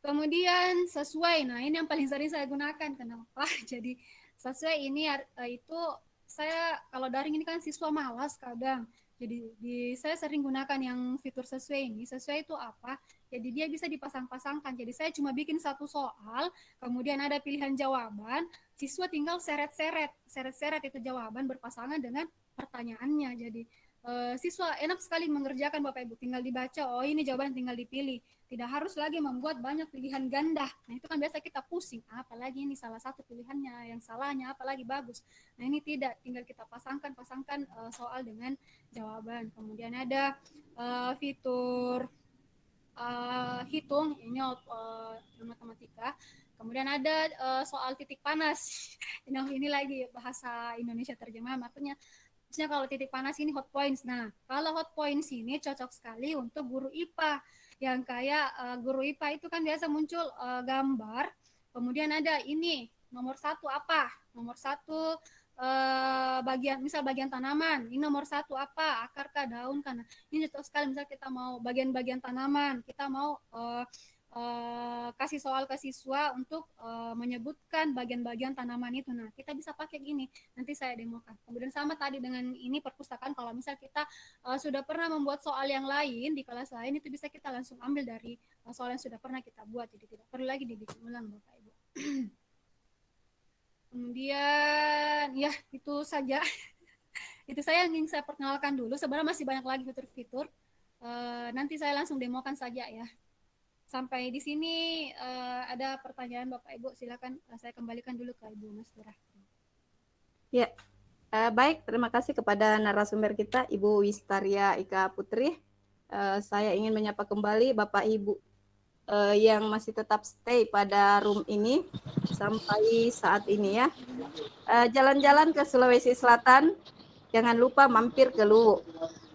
Kemudian sesuai, nah ini yang paling sering saya gunakan. Kenapa? Jadi sesuai ini itu saya kalau daring ini kan siswa malas kadang. Jadi saya sering gunakan yang fitur sesuai ini. Sesuai itu apa? Jadi dia bisa dipasang-pasangkan. Jadi saya cuma bikin satu soal, kemudian ada pilihan jawaban, siswa tinggal seret-seret itu jawaban berpasangan dengan pertanyaannya. Jadi siswa enak sekali mengerjakan Bapak Ibu, tinggal dibaca, oh ini jawaban tinggal dipilih. Tidak harus lagi membuat banyak pilihan ganda. Nah, itu kan biasa kita pusing, apalagi ini salah satu pilihannya yang salahnya, apalagi bagus. Nah, ini tidak, tinggal kita pasangkan soal dengan jawaban. Kemudian ada fitur hitung, ini matematika. Kemudian ada soal titik panas. Nah, ini lagi bahasa Indonesia terjemahan, artinya kalau titik panas ini hot points. Nah, kalau hot points ini cocok sekali untuk guru IPA. Yang kayak guru IPA itu kan biasa muncul gambar. Kemudian ada ini, nomor 1 apa? Nomor 1 bagian tanaman. Ini nomor 1 apa? Akar kah, daun kah? Nah, ini cocok sekali misal kita mau bagian-bagian tanaman. Kita mau kasih soal ke siswa untuk menyebutkan bagian-bagian tanaman itu. Nah, kita bisa pakai gini. Nanti saya demokan. Kemudian sama tadi dengan ini perpustakaan. Kalau misal kita sudah pernah membuat soal yang lain di kelas lain, itu bisa kita langsung ambil dari soal yang sudah pernah kita buat. Jadi tidak perlu lagi dibikin ulang, Bapak Ibu. Kemudian ya itu saja. Itu saya yang ingin saya perkenalkan dulu. Sebenarnya masih banyak lagi fitur-fitur. Nanti saya langsung demokan saja ya. Sampai di sini ada pertanyaan Bapak Ibu, silakan saya kembalikan dulu ke Ibu Mas Turah. Ya, baik, terima kasih kepada narasumber kita Ibu Wistaria Ika Putri. Saya ingin menyapa kembali Bapak Ibu yang masih tetap stay pada room ini sampai saat ini ya. Jalan-jalan ke Sulawesi Selatan, jangan lupa mampir ke Luwu.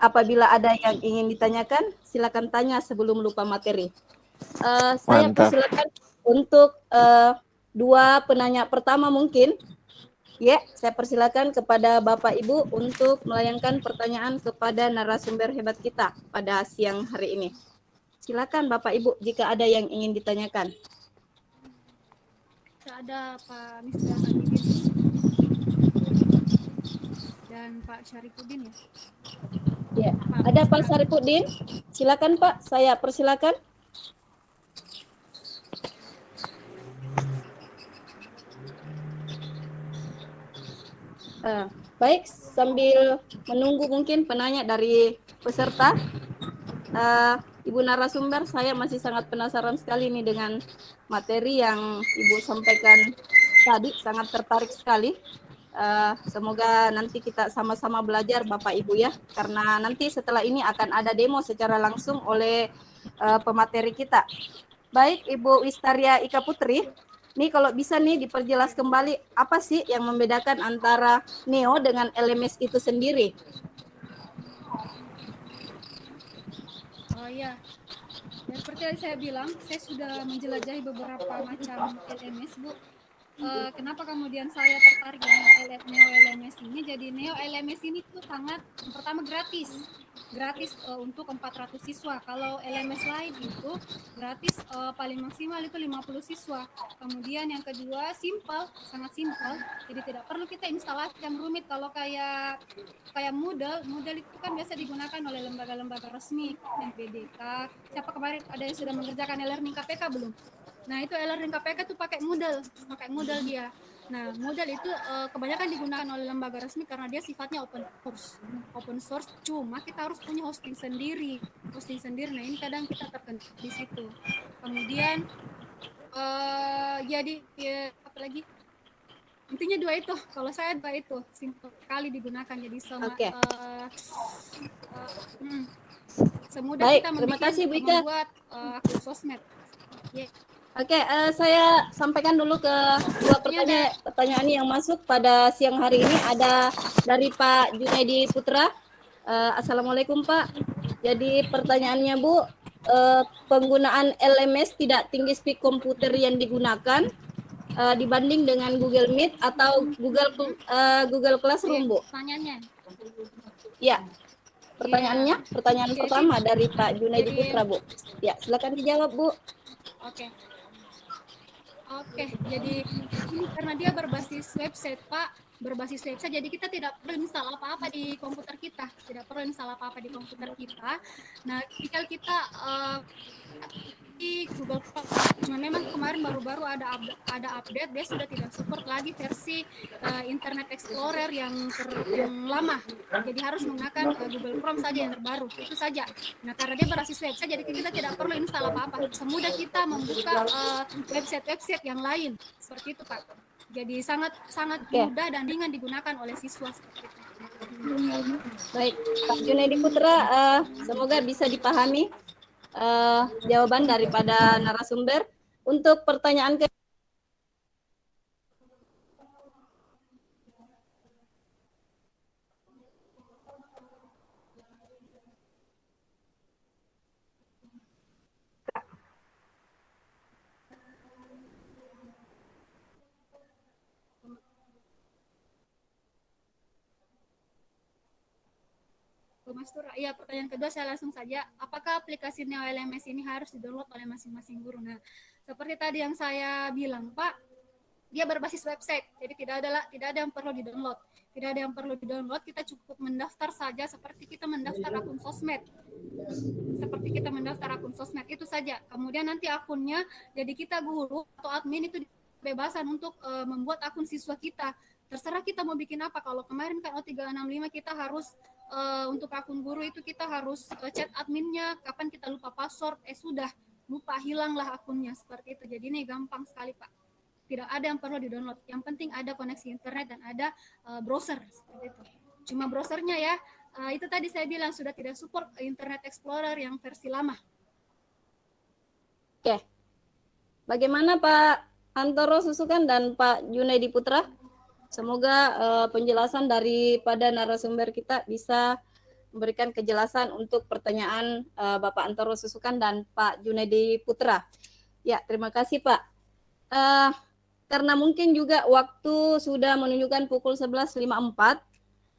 Apabila ada yang ingin ditanyakan, silakan tanya sebelum lupa materi. Saya persilakan untuk 2 penanya pertama mungkin. Ya, saya persilakan kepada Bapak Ibu untuk melayangkan pertanyaan kepada narasumber hebat kita pada siang hari ini. Silakan Bapak Ibu jika ada yang ingin ditanyakan. Ada Pak Misbah Hamidin dan Pak Syarifuddin ya. Ya, ada Pak Syarifuddin. Silakan Pak, saya persilakan. Baik, sambil menunggu mungkin penanya dari peserta, Ibu narasumber, saya masih sangat penasaran sekali nih dengan materi yang Ibu sampaikan tadi, sangat tertarik sekali. Semoga nanti kita sama-sama belajar Bapak Ibu ya, karena nanti setelah ini akan ada demo secara langsung oleh pemateri kita. Baik, Ibu Wistaria Ika Putri, nih kalau bisa nih diperjelas kembali apa sih yang membedakan antara Neo dengan LMS itu sendiri? Oh iya, ya, seperti yang saya bilang, saya sudah menjelajahi beberapa macam LMS, Bu. Kenapa kemudian saya tertarik dengan Neo LMS ini? Jadi Neo LMS ini tuh sangat, yang pertama gratis untuk 400 siswa. Kalau LMS lain itu gratis paling maksimal itu 50 siswa. Kemudian yang kedua sangat simpel. Jadi tidak perlu kita instalasi yang rumit. Kalau kayak Moodle itu kan biasa digunakan oleh lembaga-lembaga resmi, NPDK. Siapa kemarin ada yang sudah mengerjakan e-learning KPK belum? Nah, itu e-learning KPK tuh pakai Moodle dia. Nah, Moodle itu kebanyakan digunakan oleh lembaga resmi karena dia sifatnya open source. Cuma kita harus punya hosting sendiri. Nah, ini kadang kita terkena di situ. Kemudian jadi ya, apa lagi? Intinya 2 itu. Kalau saya 2 itu simpel sekali digunakan. Jadi semudah baik, kita terima kasih Bu Ika. membuat akun sosmed. Yeah. Oke, saya sampaikan dulu ke 2 pertanyaan yang masuk pada siang hari ini. Ada dari Pak Junaidi Putra. Assalamualaikum Pak. Jadi pertanyaannya Bu, penggunaan LMS tidak tinggi speed komputer yang digunakan dibanding dengan Google Meet atau Google Classroom, Bu? Pertanyaannya. Ya. Pertanyaan pertama dari Pak Junaidi Putra, Bu. Ya, silakan dijawab, Bu. Oke, jadi ini karena dia berbasis website, Pak. berbasis website, jadi kita tidak perlu install apa-apa di komputer kita, Nah, tinggal kita di Google Chrome. Cuma memang kemarin baru-baru ada update, dia sudah tidak support lagi versi Internet Explorer yang lama. Jadi harus menggunakan Google Chrome saja yang terbaru. Itu saja. Nah, karena dia berbasis website, jadi kita tidak perlu install apa-apa. Semudah kita membuka website-website yang lain. Seperti itu, Pak. Jadi sangat mudah dan ringan digunakan oleh siswa seperti itu. Baik, Pak Junaidi Putra, semoga bisa dipahami jawaban daripada narasumber. Untuk pertanyaan ke Mas Tura, iya, pertanyaan kedua saya langsung saja. Apakah aplikasi Neo LMS ini harus di-download oleh masing-masing guru? Nah, seperti tadi yang saya bilang, Pak, dia berbasis website, jadi tidak ada yang perlu di-download. Kita cukup mendaftar saja seperti kita mendaftar akun sosmed. Itu saja. Kemudian nanti akunnya, jadi kita guru atau admin itu kebebasan untuk membuat akun siswa kita. Terserah kita mau bikin apa. Kalau kemarin kan O365 kita harus untuk akun guru itu kita harus chat adminnya, kapan kita lupa password, sudah lupa, hilanglah akunnya, seperti itu. Jadi ini gampang sekali, Pak. Tidak ada yang perlu di-download. Yang penting ada koneksi internet dan ada browser, seperti itu. Cuma browsernya ya, itu tadi saya bilang sudah tidak support Internet Explorer yang versi lama. Oke. Bagaimana Pak Antoro Susukan dan Pak Junaidi Putra? Semoga penjelasan daripada narasumber kita bisa memberikan kejelasan untuk pertanyaan Bapak Antoro Susukan dan Pak Junaidi Putra. Ya, terima kasih Pak. Karena mungkin juga waktu sudah menunjukkan pukul 11.54,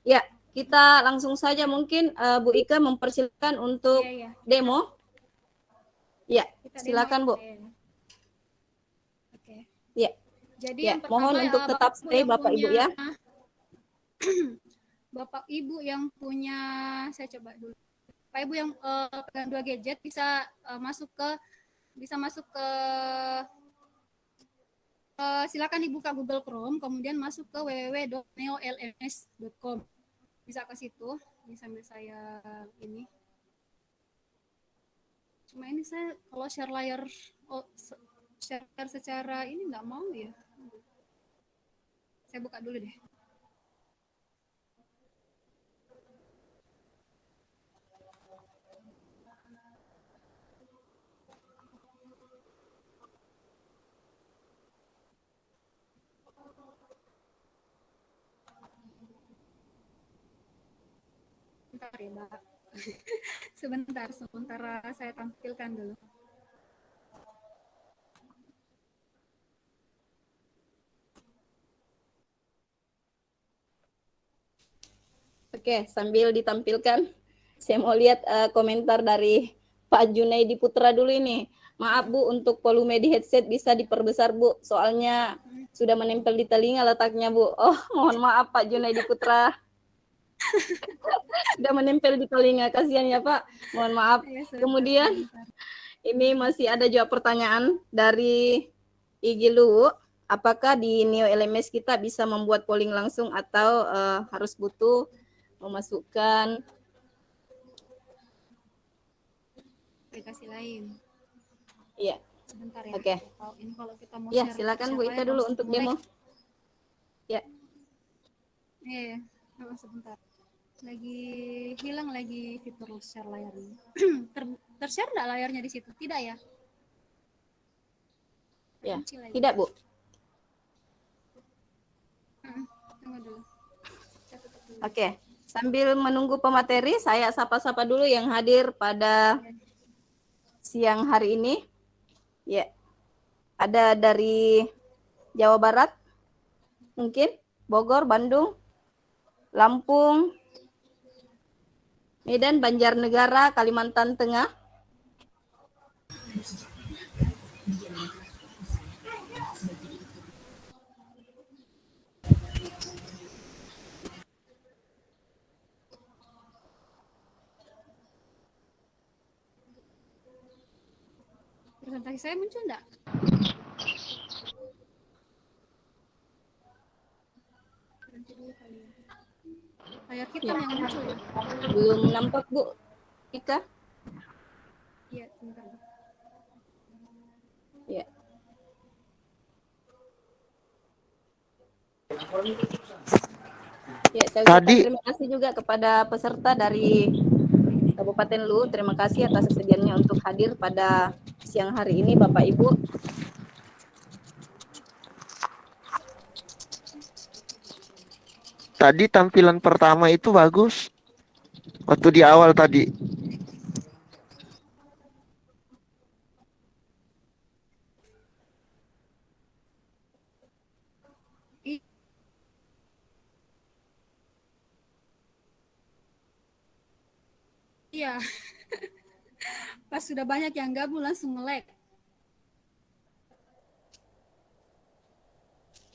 ya kita langsung saja mungkin Bu Ika mempersilakan untuk demo. Ya, silakan Bu. Oke. Ya. Jadi ya, yang pertama, mohon untuk tetap stay Bapak Ibu ya. Bapak Ibu yang punya, saya coba dulu. Bapak Ibu yang pegang 2 gadget bisa masuk ke silakan dibuka Google Chrome, kemudian masuk ke www.neolms.com. Bisa ke situ, ini sambil saya ini. Cuma ini saya kalau share layar, share secara ini nggak mau ya. Saya buka dulu deh. Sebentar ya, Mbak. Sebentar saya tampilkan dulu. Oke, sambil ditampilkan, saya mau lihat komentar dari Pak Junaidi Putra dulu ini. Maaf Bu, untuk volume di headset bisa diperbesar Bu, soalnya sudah menempel di telinga letaknya Bu. Oh, mohon maaf Pak Junaidi Putra. Sudah menempel di telinga, kasihan ya Pak. Mohon maaf. Kemudian ini masih ada jawab pertanyaan dari IG Lu. Apakah di Neo LMS kita bisa membuat polling langsung atau harus butuh memasukkan aplikasi lain? Iya. Sebentar ya. Oke. Ini kalau kita mau ya, share, silakan Bu Ika dulu untuk demo. Ya. Iya, sebentar. Lagi hilang lagi fitur share layarnya. Tershare enggak layarnya di situ? Tidak ya? Ya. Tidak, Bu. Tunggu dulu. Oke. Sambil menunggu pemateri, saya sapa-sapa dulu yang hadir pada siang hari ini. Ya, ada dari Jawa Barat, mungkin Bogor, Bandung, Lampung, Medan, Banjarnegara, Kalimantan Tengah. Presentasi saya muncul enggak? Berhenti dulu kali ya. Layar hitam yang muncul ya? Belum nampak Bu Ika? Iya, bentar. Ya. Ya, saya ucapkan terima kasih juga kepada peserta dari Kabupaten Luwu. Terima kasih atas kesediaannya untuk hadir pada siang hari ini, Bapak Ibu. Tadi tampilan pertama itu bagus. Waktu di awal tadi. Iya. Pas sudah banyak yang gabung langsung nge-lag.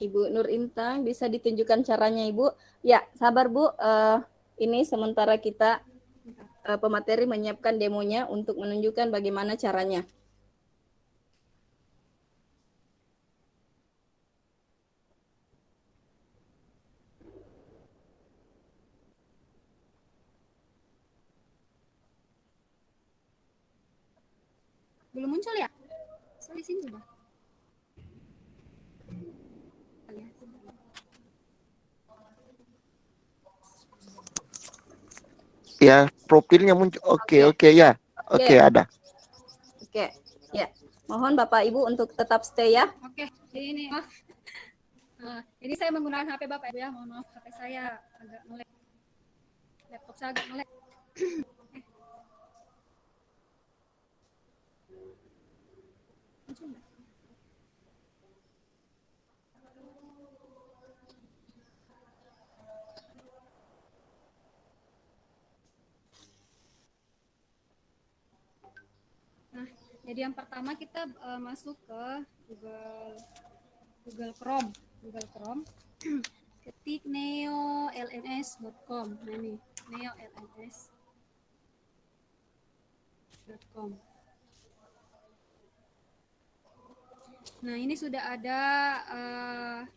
Ibu Nur Intang, bisa ditunjukkan caranya Ibu? Ya, sabar Bu. Ini sementara kita pemateri menyiapkan demonya untuk menunjukkan bagaimana caranya. Belum muncul ya? Saya di sini udah. Ya, profilnya muncul. Oke, ya. Oke, ada. Oke, ya. Mohon Bapak Ibu untuk tetap stay ya. Oke, ini maaf. Ini saya menggunakan HP Bapak Ibu ya. Mohon maaf, HP saya agak nge-lag. Laptop saya agak nge-lag. Muncul nggak? Nah, jadi yang pertama kita masuk ke Google Chrome. Ketik neolns.com. Nah ini neolns.com. Nah ini sudah ada,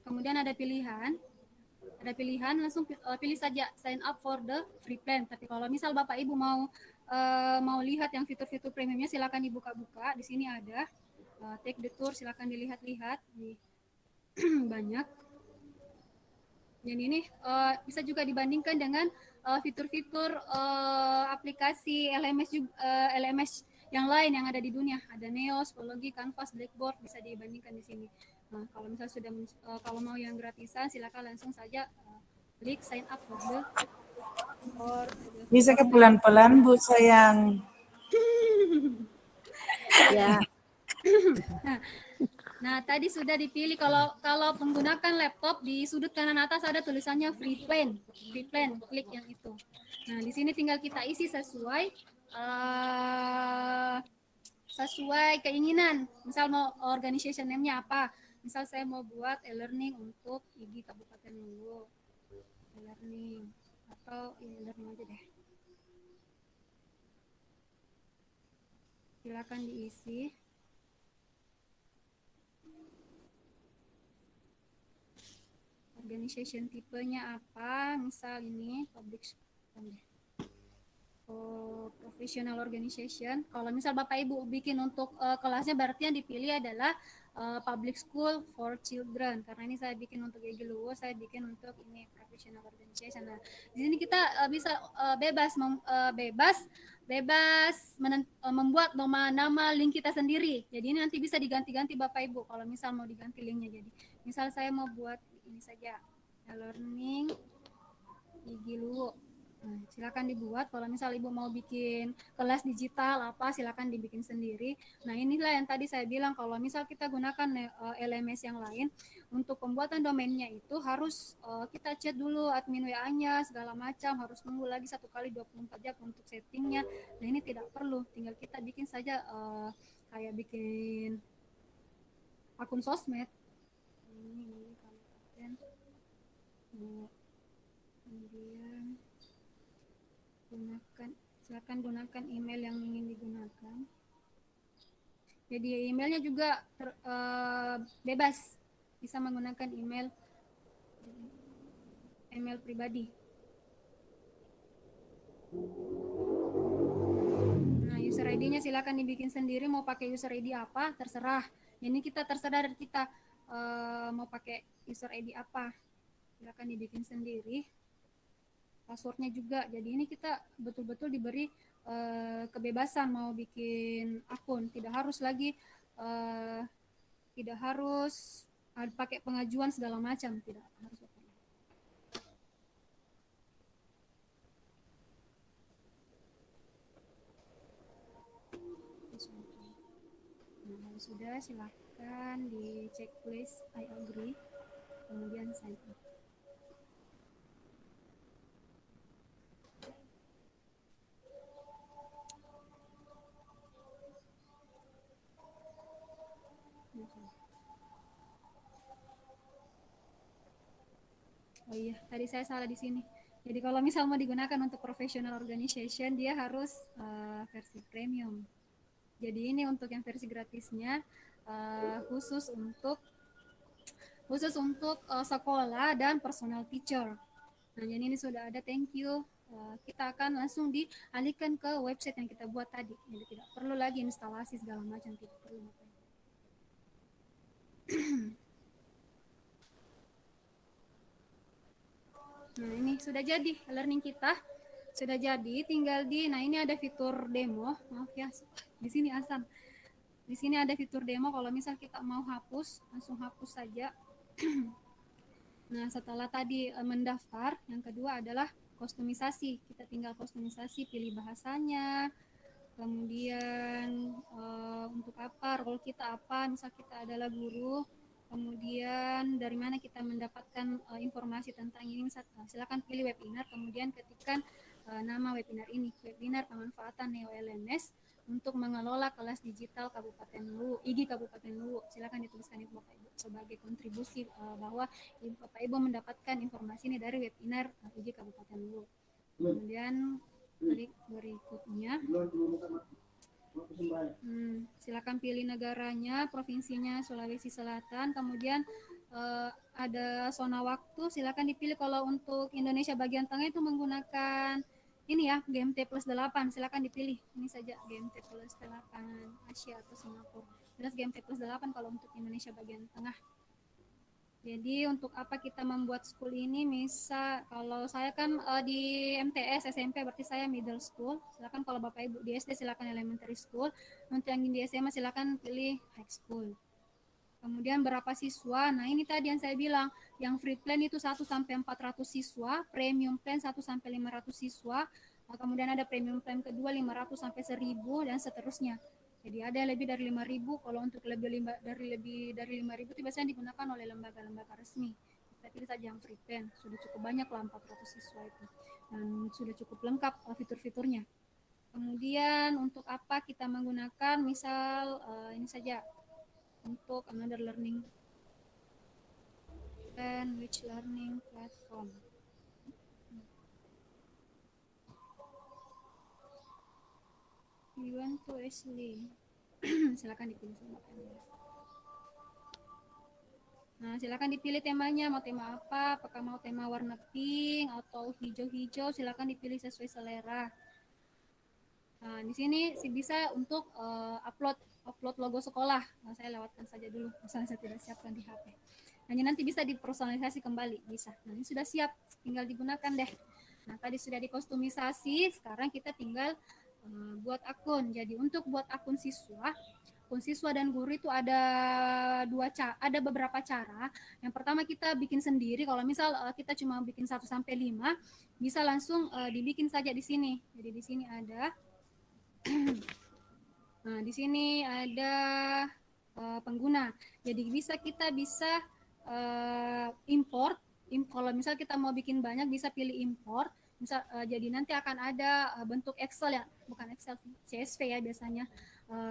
kemudian ada pilihan. Langsung pilih saja sign up for the free plan. Tapi kalau misal Bapak Ibu mau lihat yang fitur-fitur premiumnya, silakan dibuka-buka. Di sini ada take the tour, silakan dilihat-lihat. Nih banyak. Dan ini bisa juga dibandingkan dengan fitur-fitur aplikasi LMS yang lain yang ada di dunia. Ada Neo, Psikologi, Canvas, Blackboard, bisa dibandingkan di sini. Nah, kalau misal sudah kalau mau yang gratisan, silakan langsung saja klik sign up for the Bisa ke pelan-pelan Bu sayang. Ya. Nah, tadi sudah dipilih kalau menggunakan laptop di sudut kanan atas ada tulisannya free plan, klik yang itu. Nah, di sini tinggal kita isi sesuai keinginan. Misal mau organization name-nya apa? Misal saya mau buat e-learning untuk IGI Kabupaten Luwu. E-learning atau e-learning aja deh. Silakan diisi. Organization tipenya apa? Misal ini public professional organization. Kalau misal Bapak Ibu bikin untuk kelasnya, berarti yang dipilih adalah public school for children. Karena ini saya bikin untuk IGI Luwu, saya bikin untuk ini professional organization. Nah, di sini kita bisa bebas membuat nama link kita sendiri. Jadi ini nanti bisa diganti-ganti Bapak Ibu kalau misal mau diganti linknya. Jadi misal saya mau buat ini saja, e-learning IGI Luwu. Nah, silakan dibuat. Kalau misal Ibu mau bikin kelas digital apa, silakan dibikin sendiri. Nah, inilah yang tadi saya bilang, kalau misal kita gunakan LMS yang lain, untuk pembuatan domainnya itu harus kita chat dulu admin WA-nya, segala macam, harus nunggu lagi 1 kali 24 jam untuk settingnya. Nah, ini tidak perlu, tinggal kita bikin saja kayak bikin akun sosmed. Ini kabupaten. Kemudian silakan gunakan email yang ingin digunakan. Jadi emailnya juga bebas, bisa menggunakan email pribadi. Nah, user ID-nya silakan dibikin sendiri, mau pakai user ID apa terserah. Ini kita terserah dari kita mau pakai user ID apa, silakan dibikin sendiri. Passwordnya juga. Jadi ini kita betul-betul diberi kebebasan mau bikin akun, tidak harus lagi tidak harus pakai pengajuan segala macam, tidak harus. Nah, kalau sudah silakan di checklist I agree, kemudian sign up. Oh iya, tadi saya salah di sini. Jadi kalau misal mau digunakan untuk professional organization, dia harus versi premium. Jadi ini untuk yang versi gratisnya khusus untuk sekolah dan personal teacher. Nah, jadi ini sudah ada, thank you. Kita akan langsung dialihkan ke website yang kita buat tadi. Jadi tidak perlu lagi instalasi segala macam, tidak perlu. Nah, ini sudah jadi learning kita. Sudah jadi, tinggal nah ini ada fitur demo. Maaf ya, di sini asam. Di sini ada fitur demo, kalau misal kita mau hapus, langsung hapus saja. Nah, setelah tadi mendaftar, yang kedua adalah kostumisasi. Kita tinggal kostumisasi, pilih bahasanya, kemudian untuk apa, role kita apa, misal kita adalah guru, kemudian dari mana kita mendapatkan informasi tentang ini, silakan pilih webinar, kemudian ketikkan nama webinar ini, webinar pemanfaatan Neo LMS untuk mengelola kelas digital Kabupaten Luwu, IGI Kabupaten Luwu. Silakan dituliskan Ibu Bapak Ibu sebagai kontribusi bahwa Ibu Bapak Ibu mendapatkan informasi ini dari webinar IGI Kabupaten Luwu. Kemudian klik berikutnya. Silakan pilih negaranya, provinsinya Sulawesi Selatan, kemudian ada zona waktu, silakan dipilih. Kalau untuk Indonesia bagian tengah itu menggunakan ini ya, GMT plus 8, silakan dipilih. Ini saja GMT plus 8 Asia atau Singapura. Jelas GMT plus 8 kalau untuk Indonesia bagian tengah. Jadi untuk apa kita membuat school ini, misal kalau saya kan di MTS SMP berarti saya middle school. Silakan kalau Bapak Ibu di SD silakan elementary school. Untuk yang di SMA silakan pilih high school. Kemudian berapa siswa? Nah, ini tadi yang saya bilang, yang free plan itu 1 sampai 400 siswa, premium plan 1 sampai 500 siswa. Kemudian ada premium plan kedua 500 sampai 1000 dan seterusnya. Jadi ada lebih dari 5.000, kalau untuk lebih dari 5.000 itu biasanya digunakan oleh lembaga-lembaga resmi. Kita pilih saja yang free plan, sudah cukup banyak lah 400 siswa itu. Dan sudah cukup lengkap fitur-fiturnya. Kemudian untuk apa kita menggunakan, misal ini saja, untuk another learning plan, which learning platform. We want to Ashley. Silakan dipilih sama kalian. Nah, silakan dipilih temanya, mau tema apa? Apakah mau tema warna pink atau hijau-hijau? Silakan dipilih sesuai selera. Nah, di sini sih bisa untuk upload logo sekolah. Nah, saya lewatkan saja dulu, misalnya saya tidak siapkan di HP. Hanya nanti bisa dipersonalisasi kembali, bisa. Nah, ini sudah siap, tinggal digunakan deh. Nah, tadi sudah dikostumisasi, sekarang kita tinggal buat akun. Jadi untuk buat akun siswa dan guru itu ada beberapa cara. Yang pertama kita bikin sendiri. Kalau misal kita cuma bikin 1 sampai 5, bisa langsung dibikin saja di sini. Jadi di sini ada nah, di sini ada pengguna. Jadi kita bisa import. Kalau misal kita mau bikin banyak bisa pilih import. Misal jadi nanti akan ada bentuk Excel ya, bukan Excel, CSV ya biasanya,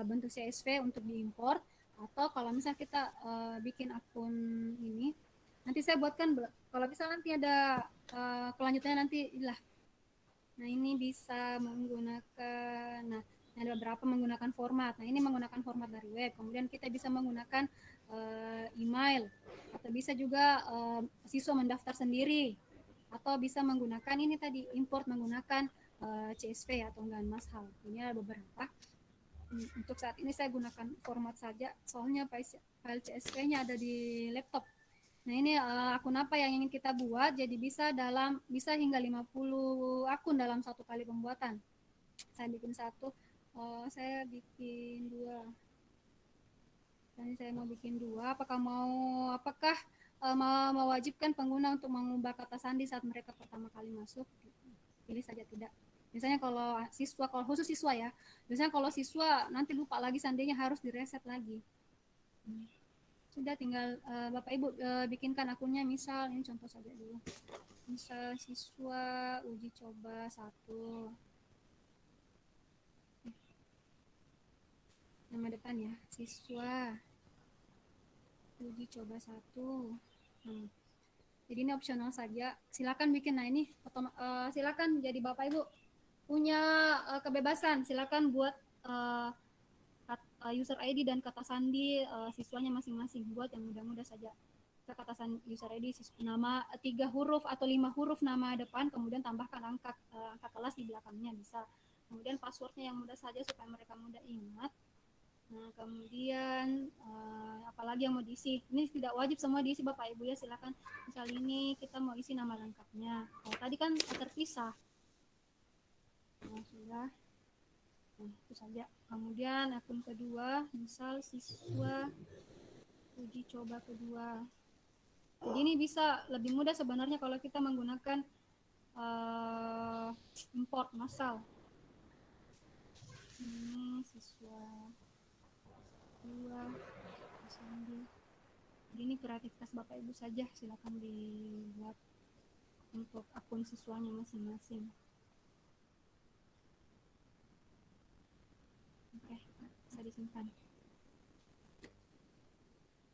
bentuk CSV untuk diimport. Atau kalau misal kita bikin akun ini, nanti saya buatkan, kalau misal nanti ada kelanjutannya nanti lah. Nah, ini bisa menggunakan, nah Ada beberapa menggunakan format. Nah, ini menggunakan format dari web. Kemudian kita bisa menggunakan email, atau bisa juga siswa mendaftar sendiri, atau bisa menggunakan ini tadi import menggunakan CSV atau unggahan massal. Ini ada beberapa. Untuk saat ini saya gunakan format saja, soalnya file CSV-nya ada di laptop. Nah, ini akun apa yang ingin kita buat, jadi bisa hingga 50 akun dalam satu kali pembuatan. Saya bikin satu, saya bikin dua. Dan saya mau bikin dua, apakah mewajibkan pengguna untuk mengubah kata sandi saat mereka pertama kali masuk? Pilih saja tidak. Misalnya kalau khusus siswa ya, biasanya kalau siswa nanti lupa lagi sandinya, harus direset lagi. Sudah, tinggal Bapak Ibu bikinkan akunnya. Misal ini contoh saja dulu. Misal siswa uji coba 1. Nama depan ya, siswa uji coba 1. Jadi ini opsional saja. Silakan bikin. Nah, ini silakan, jadi Bapak Ibu punya kebebasan. Silakan buat user ID dan kata sandi siswanya masing-masing. Buat yang mudah-mudah saja. Kata sandi user ID nama 3 huruf atau 5 huruf nama depan, kemudian tambahkan angka kelas di belakangnya, bisa. Kemudian passwordnya yang mudah saja supaya mereka mudah ingat. Nah, kemudian apalagi yang mau diisi. Ini tidak wajib semua diisi Bapak Ibu ya, silakan. Misal ini kita mau isi nama lengkapnya. Kalau tadi kan terpisah. Nah, sudah. Nah, itu saja. Kemudian akun kedua, misal siswa uji coba kedua. Jadi ini bisa lebih mudah sebenarnya kalau kita menggunakan import massal. Ini siswa 2 sandi. Jadi ini kreativitas Bapak Ibu saja, silakan dibuat untuk akun siswanya masing-masing. Oke, bisa disimpan.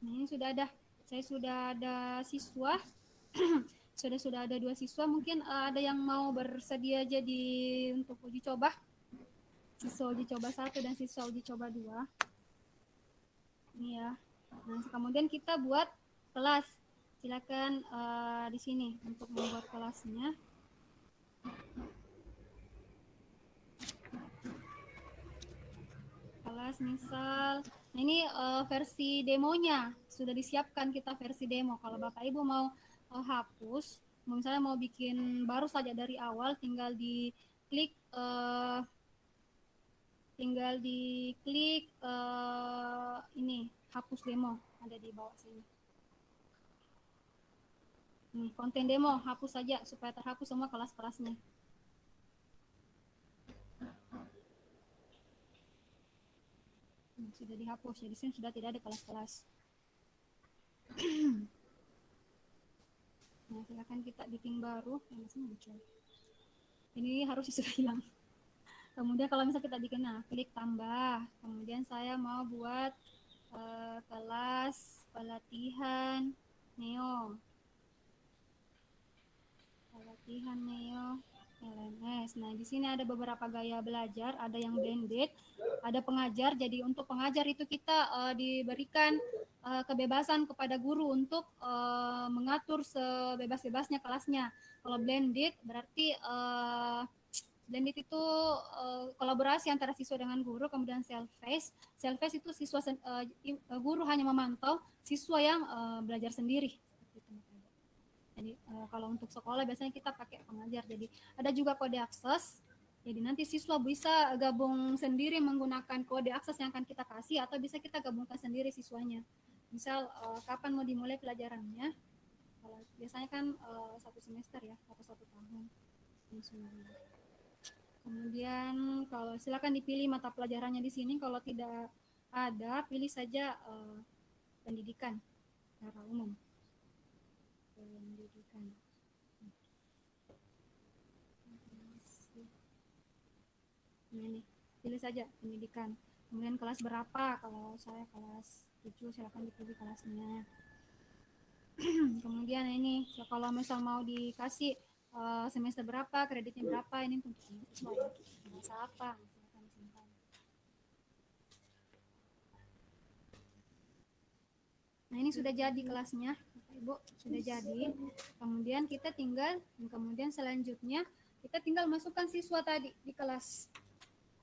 Nah, ini sudah ada. Saya sudah ada siswa. sudah ada 2 siswa. Mungkin ada yang mau bersedia jadi untuk uji coba. Siswa uji coba 1 dan siswa uji coba 2. Ini ya. Nah, kemudian kita buat kelas. Silakan di sini untuk membuat kelasnya. Kelas misal, nah ini versi demonya sudah disiapkan, kita versi demo. Kalau Bapak Ibu mau hapus, misalnya mau bikin baru saja dari awal, tinggal diklik ini hapus demo, ada di bawah sini. Nih, konten demo hapus saja supaya terhapus semua kelas-kelasnya. Sudah dihapus, jadi sini sudah tidak ada kelas-kelas. Nah, silakan kita bikin baru. Ini harus sudah hilang. Kemudian kalau misalnya kita bikin, nah klik tambah. Kemudian saya mau buat kelas pelatihan Neo. Pelatihan Neo LMS. Nah, di sini ada beberapa gaya belajar, ada yang blended, ada pengajar. Jadi untuk pengajar itu kita diberikan kebebasan kepada guru untuk mengatur sebebas-bebasnya kelasnya. Kalau blended berarti blended itu kolaborasi antara siswa dengan guru. Kemudian self-paced. Self-paced itu guru hanya memantau, siswa yang belajar sendiri. Jadi kalau untuk sekolah biasanya kita pakai pengajar. Jadi ada juga kode akses. Jadi nanti siswa bisa gabung sendiri menggunakan kode akses yang akan kita kasih, atau bisa kita gabungkan sendiri siswanya. Misal kapan mau dimulai pelajarannya. Kalau biasanya kan 1 semester ya, atau 1 tahun. Kemudian kalau silakan dipilih mata pelajarannya di sini. Kalau tidak ada, pilih saja pendidikan secara umum. Pendidikan. Nah, ini pilih saja pendidikan. Kemudian kelas berapa? Kalau saya kelas 7, silakan dipilih kelasnya. Kemudian ini kalau misal mau dikasih semester berapa, kreditnya berapa, ini untuk siswa ya. Bahasa apa? Silakan disimpan. Nah, ini sudah jadi kelasnya, Bapak Ibu, sudah jadi. Kemudian kita tinggal, kemudian selanjutnya kita tinggal masukkan siswa tadi di kelas.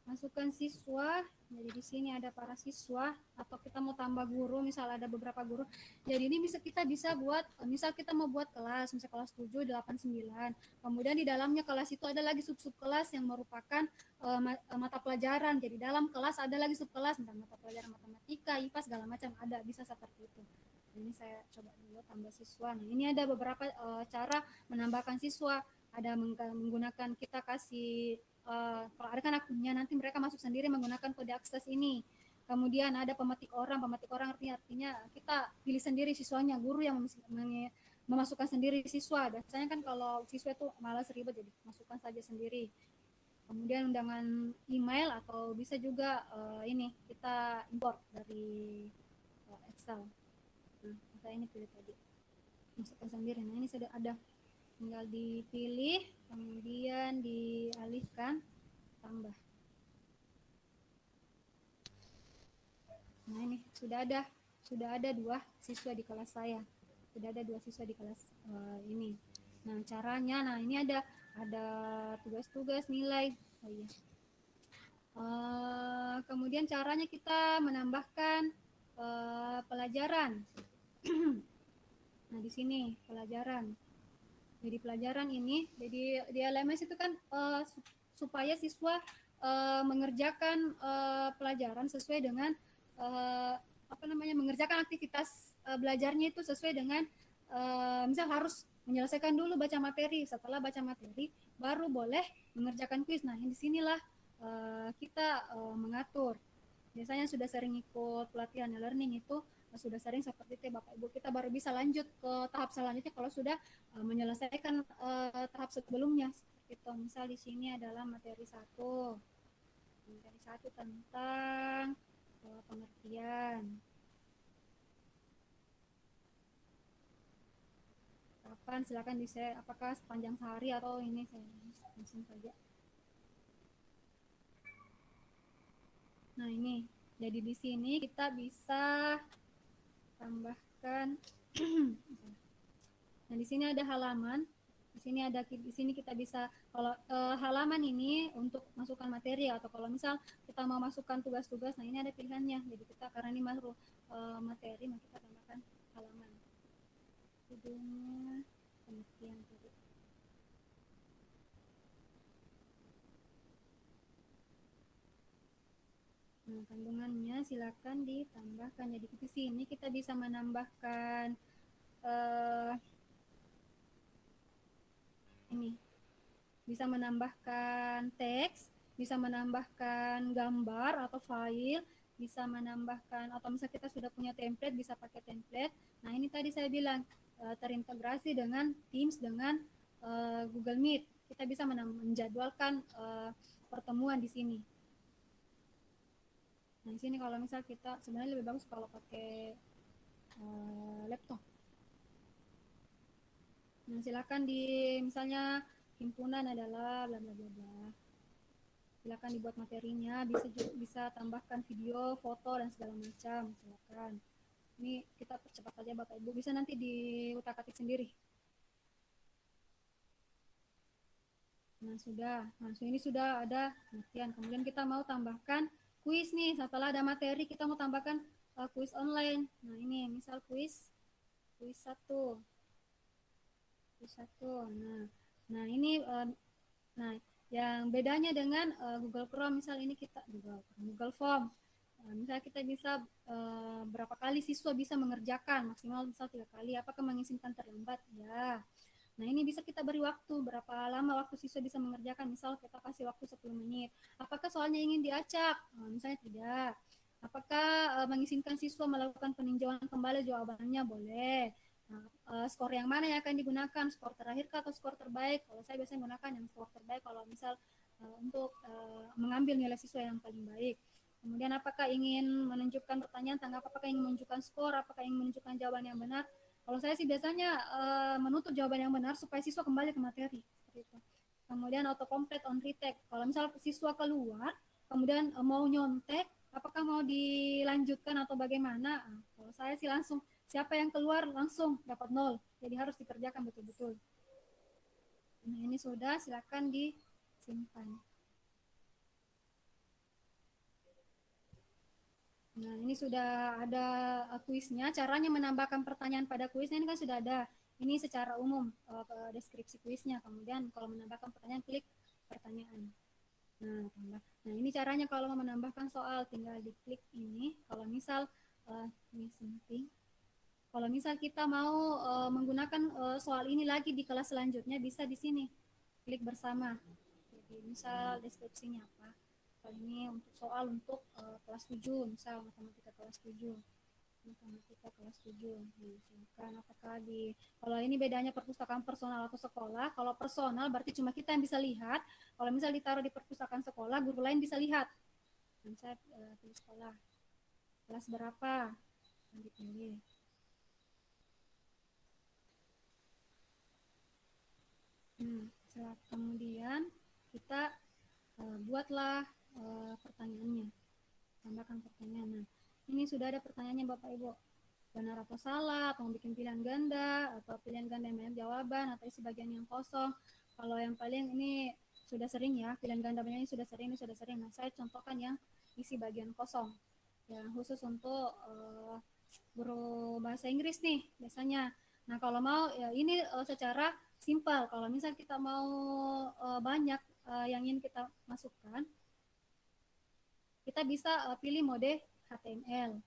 Masukkan siswa, jadi di sini ada para siswa, atau kita mau tambah guru, misal ada beberapa guru. Jadi ini kita bisa buat, misal kita mau buat kelas, misal kelas 7, 8, 9. Kemudian di dalamnya kelas itu ada lagi sub-sub kelas yang merupakan mata pelajaran. Jadi dalam kelas ada lagi sub kelas, mata pelajaran matematika, IPA, segala macam ada, bisa seperti itu. Ini saya coba dulu tambah siswa. Nah, ini ada beberapa cara menambahkan siswa. Ada menggunakan, kita kasih kalau ada kan akunnya, nanti mereka masuk sendiri menggunakan kode akses ini. Kemudian ada pemetik orang artinya kita pilih sendiri siswanya, guru yang memasukkan sendiri siswa. Biasanya kan kalau siswa itu malas ribet, jadi masukkan saja sendiri. Kemudian undangan email, atau bisa juga ini kita import dari Excel. Nah, kita ini pilih tadi, masukkan sendiri. Nah, ini sudah ada, tinggal dipilih, kemudian dialihkan, tambah. Nah, ini sudah ada 2 siswa di kelas saya. Sudah ada 2 siswa di kelas ini. Nah, caranya, nah ini ada tugas-tugas, nilai. Oh iya. Kemudian caranya kita menambahkan pelajaran. Nah, di sini pelajaran. Jadi pelajaran ini, jadi di LMS itu kan supaya siswa mengerjakan pelajaran sesuai dengan mengerjakan aktivitas belajarnya itu sesuai dengan misal harus menyelesaikan dulu baca materi. Setelah baca materi baru boleh mengerjakan kuis. Nah, di sinilah kita mengatur. Biasanya sudah sering ikut pelatihan e-learning itu, sudah sering seperti itu Bapak Ibu, kita baru bisa lanjut ke tahap selanjutnya kalau sudah menyelesaikan tahap sebelumnya. Seperti itu. Misal di sini adalah materi 1 tentang pengertian. Kapan, silakan di-share, apakah sepanjang sehari atau ini saya langsung saja. Nah, ini jadi di sini kita bisa tambahkan. Nah, di sini ada halaman. Di sini kita bisa, kalau halaman ini untuk masukkan materi, atau kalau misal kita mau masukkan tugas-tugas, nah ini ada pilihannya. Jadi kita, karena ini masuk materi, maka kita tambahkan halaman. Judulnya pengertian tadi. Nah, kandungannya silakan ditambahkan. Jadi di sini kita bisa menambahkan ini, bisa menambahkan teks, bisa menambahkan gambar atau file, bisa menambahkan, atau misalnya kita sudah punya template, bisa pakai template. Nah, ini tadi saya bilang terintegrasi dengan Teams, dengan Google Meet. Kita bisa menjadwalkan pertemuan di sini. Nah, di sini kalau misal kita, sebenarnya lebih bagus kalau pakai laptop. Nah, silakan misalnya himpunan adalah bla bla bla bla. Silakan dibuat materinya, bisa tambahkan video, foto dan segala macam, silakan. Ini kita percepat saja Bapak Ibu, bisa nanti diutak-atik sendiri. Nah, ini sudah ada pengertian. Kemudian kita mau tambahkan kuis nih, setelah ada materi kita mau tambahkan kuis online. Nah, ini misal kuis 1. Nah ini yang bedanya dengan Google Chrome, misal ini kita Google Form. Misalnya kita bisa berapa kali siswa bisa mengerjakan, maksimal misal 3 kali. Apakah mengizinkan terlambat? Ya. Nah, ini bisa kita beri waktu, berapa lama waktu siswa bisa mengerjakan. Misal kita kasih waktu 10 menit. Apakah soalnya ingin diacak? Misalnya tidak. Apakah mengizinkan siswa melakukan peninjauan kembali? Jawabannya boleh. Nah, skor yang mana yang akan digunakan? Skor terakhir atau skor terbaik? Kalau saya biasanya menggunakan yang skor terbaik kalau misal untuk mengambil nilai siswa yang paling baik. Kemudian apakah ingin menunjukkan pertanyaan tanggap, apakah ingin menunjukkan skor, apakah ingin menunjukkan jawaban yang benar? Kalau saya sih biasanya menutup jawaban yang benar supaya siswa kembali ke materi. Seperti itu. Kemudian autocomplete on retake. Kalau misal siswa keluar, kemudian mau nyontek, apakah mau dilanjutkan atau bagaimana? Nah, kalau saya sih langsung, siapa yang keluar langsung dapat 0. Jadi harus dikerjakan betul-betul. Nah, ini sudah, silakan disimpan. Nah, ini sudah ada kuisnya. Caranya menambahkan pertanyaan pada kuisnya ini kan sudah ada. Ini secara umum deskripsi kuisnya. Kemudian kalau menambahkan pertanyaan, klik pertanyaan. Nah, nah ini caranya kalau mau menambahkan soal, tinggal diklik ini. Kalau misal ini penting. Kalau misal kita mau menggunakan soal ini lagi di kelas selanjutnya, bisa di sini. Klik bersama. Jadi misal deskripsinya apa. Ini untuk soal untuk kelas 7, misal matematika kelas 7. Matematika kelas 7. Nah, silakan apakah kalau ini bedanya perpustakaan personal atau sekolah. Kalau personal berarti cuma kita yang bisa lihat. Kalau misal ditaruh di perpustakaan sekolah, guru lain bisa lihat. Dan saya pilih sekolah. Kelas berapa? Dipilih. Kemudian kita buatlah pertanyaannya, tambahkan pertanyaan. Nah, ini sudah ada pertanyaannya Bapak Ibu, benar atau salah, atau bikin pilihan ganda, atau pilihan ganda yang banyak jawaban, atau isi bagian yang kosong. Kalau yang paling ini sudah sering ya, pilihan ganda banyak ini sudah sering. Nah, saya contohkan yang isi bagian kosong, yang khusus untuk guru bahasa Inggris nih biasanya. Nah, kalau mau ya ini secara simpel. Kalau misal kita mau banyak yang ingin kita masukkan, kita bisa pilih mode HTML.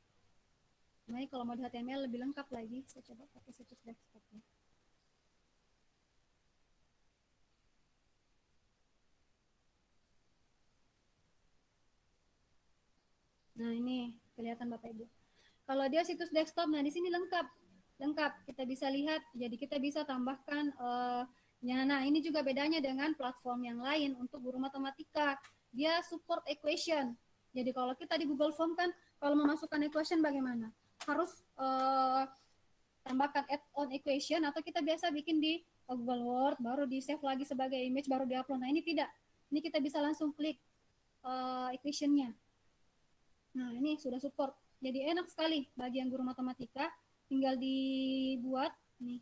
Nah, kalau mode HTML lebih lengkap lagi. Saya coba pakai situs desktop ya. Nah, ini kelihatan Bapak Ibu. Kalau dia situs desktop, nah di sini lengkap. Kita bisa lihat, jadi kita bisa tambahkan nah ini juga bedanya dengan platform yang lain untuk guru matematika. Dia support equation. Jadi kalau kita di Google Form kan, kalau memasukkan equation bagaimana? Harus tambahkan add-on equation, atau kita biasa bikin di Google Word, baru di save lagi sebagai image, baru di upload. Nah ini tidak. Ini kita bisa langsung klik equation-nya. Nah ini sudah support. Jadi enak sekali bagi yang guru matematika, tinggal dibuat nih.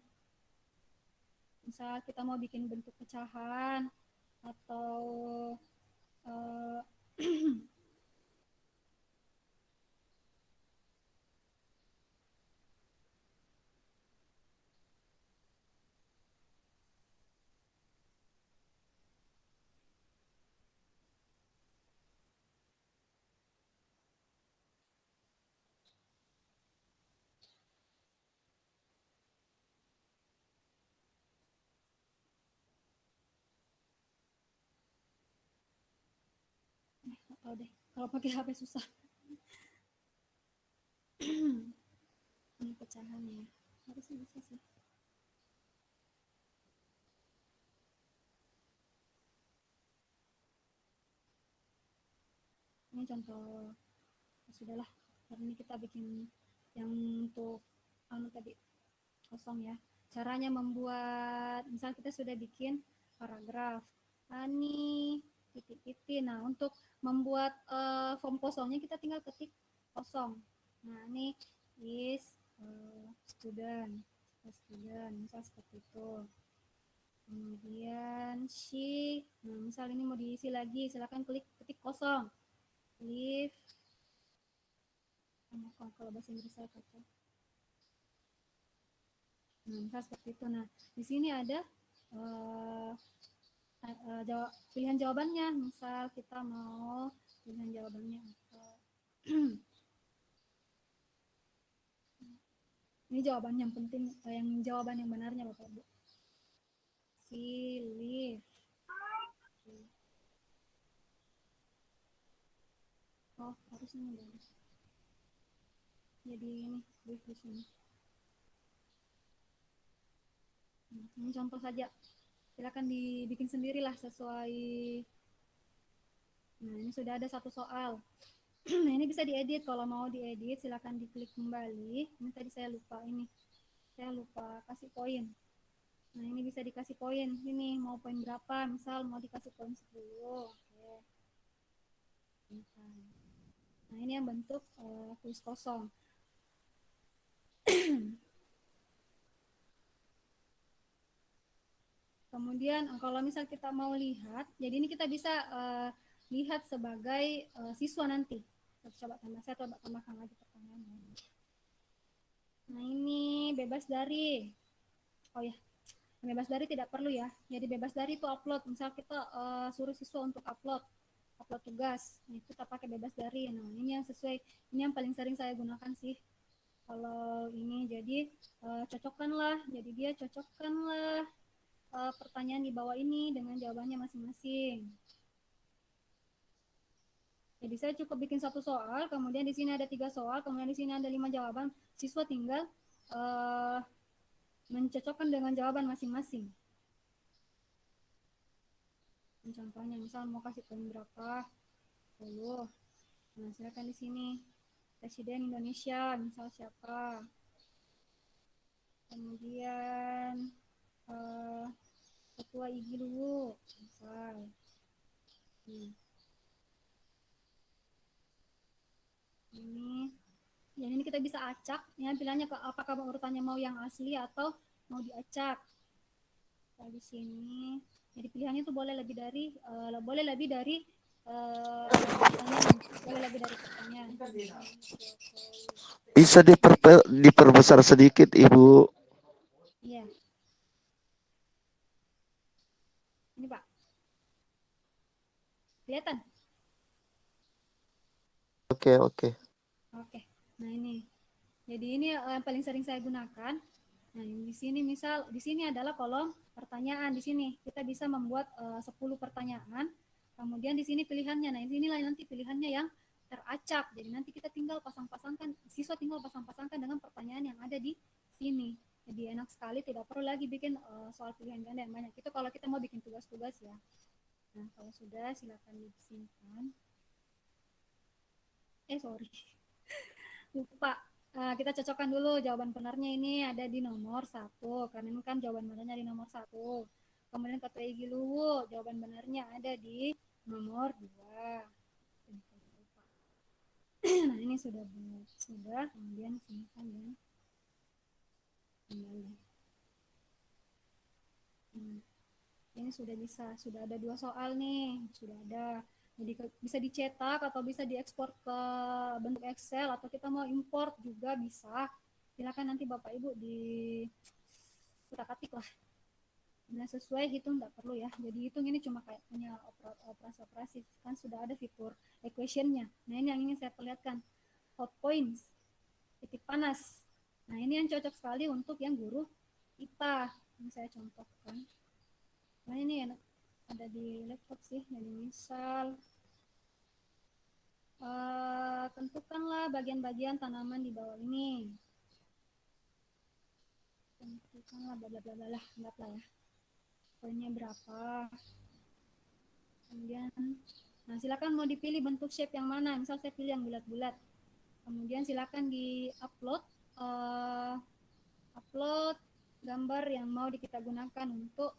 Misal kita mau bikin bentuk pecahan atau atau deh kalau pakai HP susah. Ini pecahannya, harusnya bisa sih. Ini contoh, sudahlah, karena ini kita bikin yang untuk tadi kosong ya. Caranya membuat, misal kita sudah bikin paragraf, ini titik-titik. Nah, untuk membuat form kosongnya kita tinggal ketik kosong. Nah, ini is student, misal seperti itu. Kemudian she, nah misal ini mau diisi lagi, silakan klik ketik kosong. If, kalau bahasa Inggris saya kacau. Nah, misal seperti itu. Nah, di sini ada pilihan jawabannya. Misal kita mau pilihan jawabannya apa? Ini jawaban yang penting, yang jawaban yang benarnya Bapak Ibu. She live. Oh, harusnya ini. Jadi ini live di sini. Ini contoh saja. Silakan dibikin sendirilah sesuai. Nah, ini sudah ada satu soal. Nah, ini bisa diedit. Kalau mau diedit, silakan diklik kembali. Ini tadi saya lupa ini. Saya lupa kasih poin. Nah, ini bisa dikasih poin. Ini mau poin berapa? Misal mau dikasih poin 10. Oke. Nah, ini yang bentuk kuis kosong. Kemudian kalau misal kita mau lihat, jadi ini kita bisa lihat sebagai siswa nanti. Saya coba tambahkan lagi pertanyaannya. Nah, ini bebas dari. Oh ya, bebas dari tidak perlu ya. Jadi bebas dari itu upload. Misal kita suruh siswa untuk upload tugas. Nah, itu kita pakai bebas dari. Nah, ini yang sesuai, ini yang paling sering saya gunakan sih. Kalau ini jadi cocokkanlah. Jadi dia cocokkanlah pertanyaan di bawah ini dengan jawabannya masing-masing. Jadi saya cukup bikin satu soal, kemudian di sini ada 3 soal, kemudian di sini ada 5 jawaban. Siswa tinggal mencocokkan dengan jawaban masing-masing. Contohnya, misal mau kasih poin berapa? 10. Nah, silakan di sini. Presiden Indonesia, misal siapa? Kemudian Ketua IGI dulu, misal. Ini, jadi ini kita bisa acak. Ya, pilihannya apakah urutannya mau yang asli atau mau diacak. Nah, di sini, jadi pilihannya itu boleh lebih dari pertanyaan. Bisa diperbesar sedikit, Ibu. Iya. Ini, Pak. Kelihatan? Oke. Nah, ini. Jadi ini yang paling sering saya gunakan. Nah, di sini misal di sini adalah kolom pertanyaan. Di sini kita bisa membuat 10 pertanyaan. Kemudian di sini pilihannya. Nah, inilah nanti pilihannya yang teracak. Jadi nanti kita tinggal pasang-pasangkan, siswa tinggal pasang-pasangkan dengan pertanyaan yang ada di sini. Jadi enak sekali, tidak perlu lagi bikin soal pilihan ganda yang banyak. Itu kalau kita mau bikin tugas-tugas ya. Nah, kalau sudah silakan disimpan. Sorry. Lupa. Kita cocokkan dulu jawaban benarnya ini ada di nomor 1, karena ini kan jawaban benarnya di nomor 1. Kemudian Ketua IGI Luwu, jawaban benarnya ada di nomor 2. Nah, ini sudah, kemudian simpan dan kembali. Ini sudah ada 2 soal nih, sudah ada. Jadi bisa dicetak atau bisa diekspor ke bentuk Excel, atau kita mau import juga bisa. Silakan nanti Bapak Ibu di utak-atik lah. Nah, sesuai hitung nggak perlu ya. Jadi hitung ini cuma kayak punya operasi-operasi, kan sudah ada fitur equation-nya. Nah, ini yang ingin saya perlihatkan. Hot points, titik panas. Nah, ini yang cocok sekali untuk yang guru IPA. Ini saya contohkan. Nah, ini enak. Ada di laptop sih, jadi misal tentukanlah bagian-bagian tanaman di bawah ini. Tentukanlah bla bla bla lah, anggaplah ya. Poinnya berapa? Kemudian, nah silakan mau dipilih bentuk shape yang mana. Misal saya pilih yang bulat-bulat. Kemudian silakan di-upload upload gambar yang mau kita gunakan untuk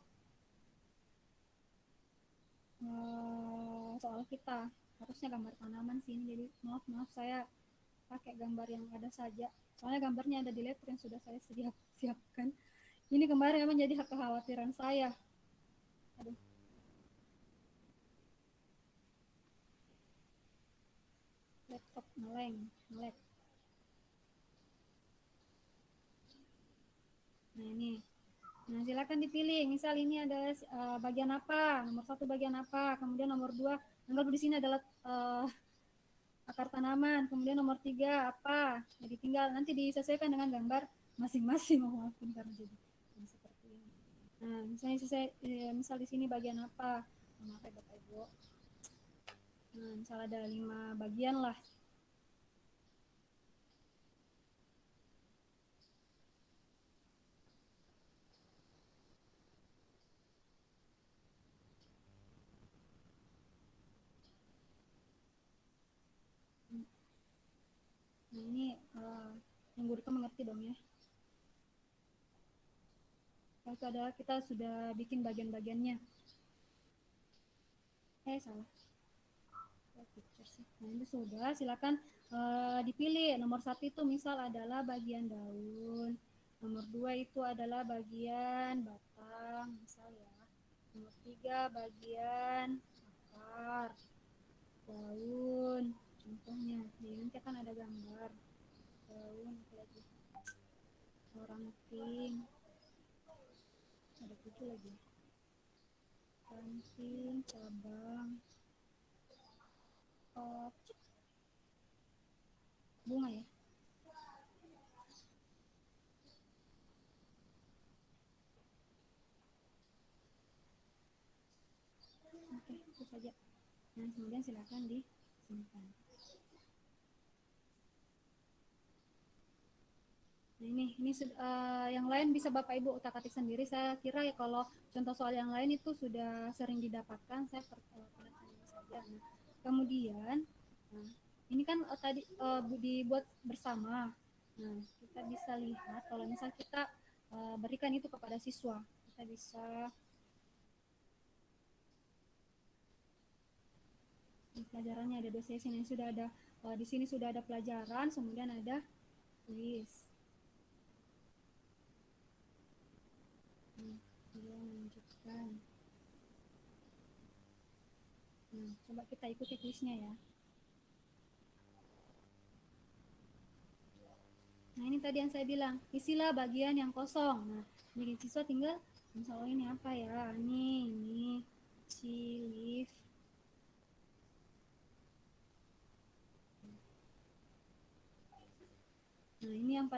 soal kita. Harusnya gambar tanaman sih ini, jadi maaf saya pakai gambar yang ada saja, soalnya gambarnya ada di laptop yang sudah saya siapkan. Ini kemarin memang jadi kekhawatiran saya. Aduh. Laptop melek. Nah, ini. Nah, silakan dipilih. Misal ini ada bagian apa? Nomor 1 bagian apa? Kemudian nomor 2, anggap di sini adalah akar tanaman. Kemudian nomor 3 apa? Jadi tinggal nanti disesuaikan dengan gambar masing-masing. Maafin karena jadi seperti ini. Nah, misalnya misal di sini bagian apa? Maaf ya Bapak Ibu. Nah, misal ada 5 bagian lah. Nah, ini yang guru mengerti dong ya. Itu adalah kita sudah bikin bagian-bagiannya. Salah. Pictures. Nah, ini sudah, silakan dipilih. Nomor 1 itu misal adalah bagian daun. Nomor 2 itu adalah bagian batang, misal ya. Nomor 3 bagian akar, daun. Contohnya, nih, nanti akan ada gambar. Daun, apa lagi? Ranting. Ada 7 lagi. Ranting, cabang, bunga ya. Oke, itu saja. Nah, kemudian silakan disimpan. Nah, ini yang lain bisa Bapak Ibu utak-atik sendiri. Saya kira ya kalau contoh soal yang lain itu sudah sering didapatkan. Saya perkenalkan ini saja. Nah, kemudian, nah, ini kan tadi dibuat bersama. Nah, kita bisa lihat kalau misal kita berikan itu kepada siswa, kita bisa di pelajarannya ada 2 sesi. Ini sudah ada di sini sudah ada pelajaran, kemudian ada kuis. Dia menunjukkan. Nah, coba kita ikuti kuisnya ya. Nah, ini tadi yang saya bilang, isilah bagian yang kosong. Nah, jadi siswa tinggal, misalnya ini apa ya? Ini leaf. Nah, ini yang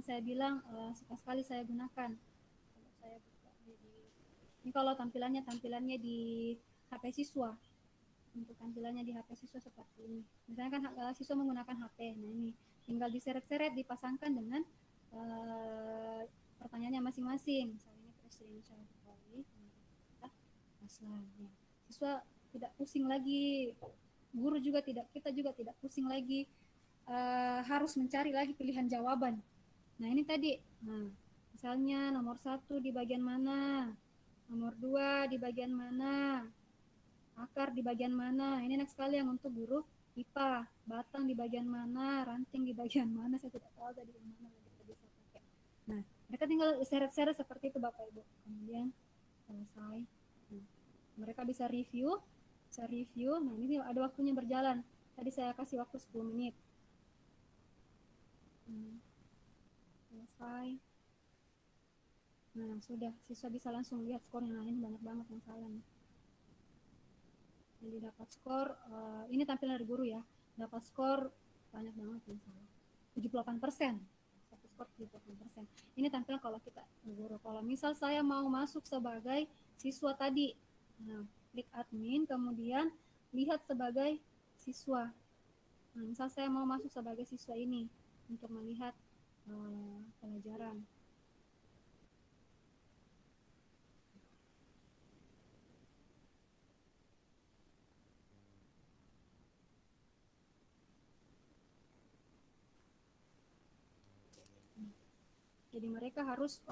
saya bilang suka sekali saya gunakan. Kalau saya buka ini kalau tampilannya di HP siswa. Untuk tampilannya di HP siswa seperti ini. Misalnya kan siswa menggunakan HP. Nah, ini tinggal diseret-seret, dipasangkan dengan pertanyaannya masing-masing. Misalnya ini presidential Jokowi. Nah, siswa tidak pusing lagi. Guru juga tidak, kita juga tidak pusing lagi. Harus mencari lagi pilihan jawaban. Nah, ini tadi. Nah, misalnya nomor 1 di bagian mana? Nomor 2 di bagian mana? Akar di bagian mana? Ini enak sekali yang untuk guru IPA. Batang di bagian mana? Ranting di bagian mana? Saya tidak tahu tadi yang mana lagi kita bisa pakai. Nah, mereka tinggal seret-seret seperti itu Bapak Ibu. Kemudian selesai. Nah, mereka bisa review. Nah, ini ada waktunya berjalan. Tadi saya kasih waktu 10 menit. Selesai. Nah, sudah, siswa bisa langsung lihat skornya. Nah, ini banyak banget yang salah nih. Jadi dapat skor, ini tampilan dari guru ya, dapat skor banyak banget yang salah, 78%. Dapat skor 78%. Ini tampilan kalau kita guru. Kalau misal saya mau masuk sebagai siswa tadi, nah, klik admin, kemudian lihat sebagai siswa. Nah, misal saya mau masuk sebagai siswa ini untuk melihat pelajaran. Jadi mereka harus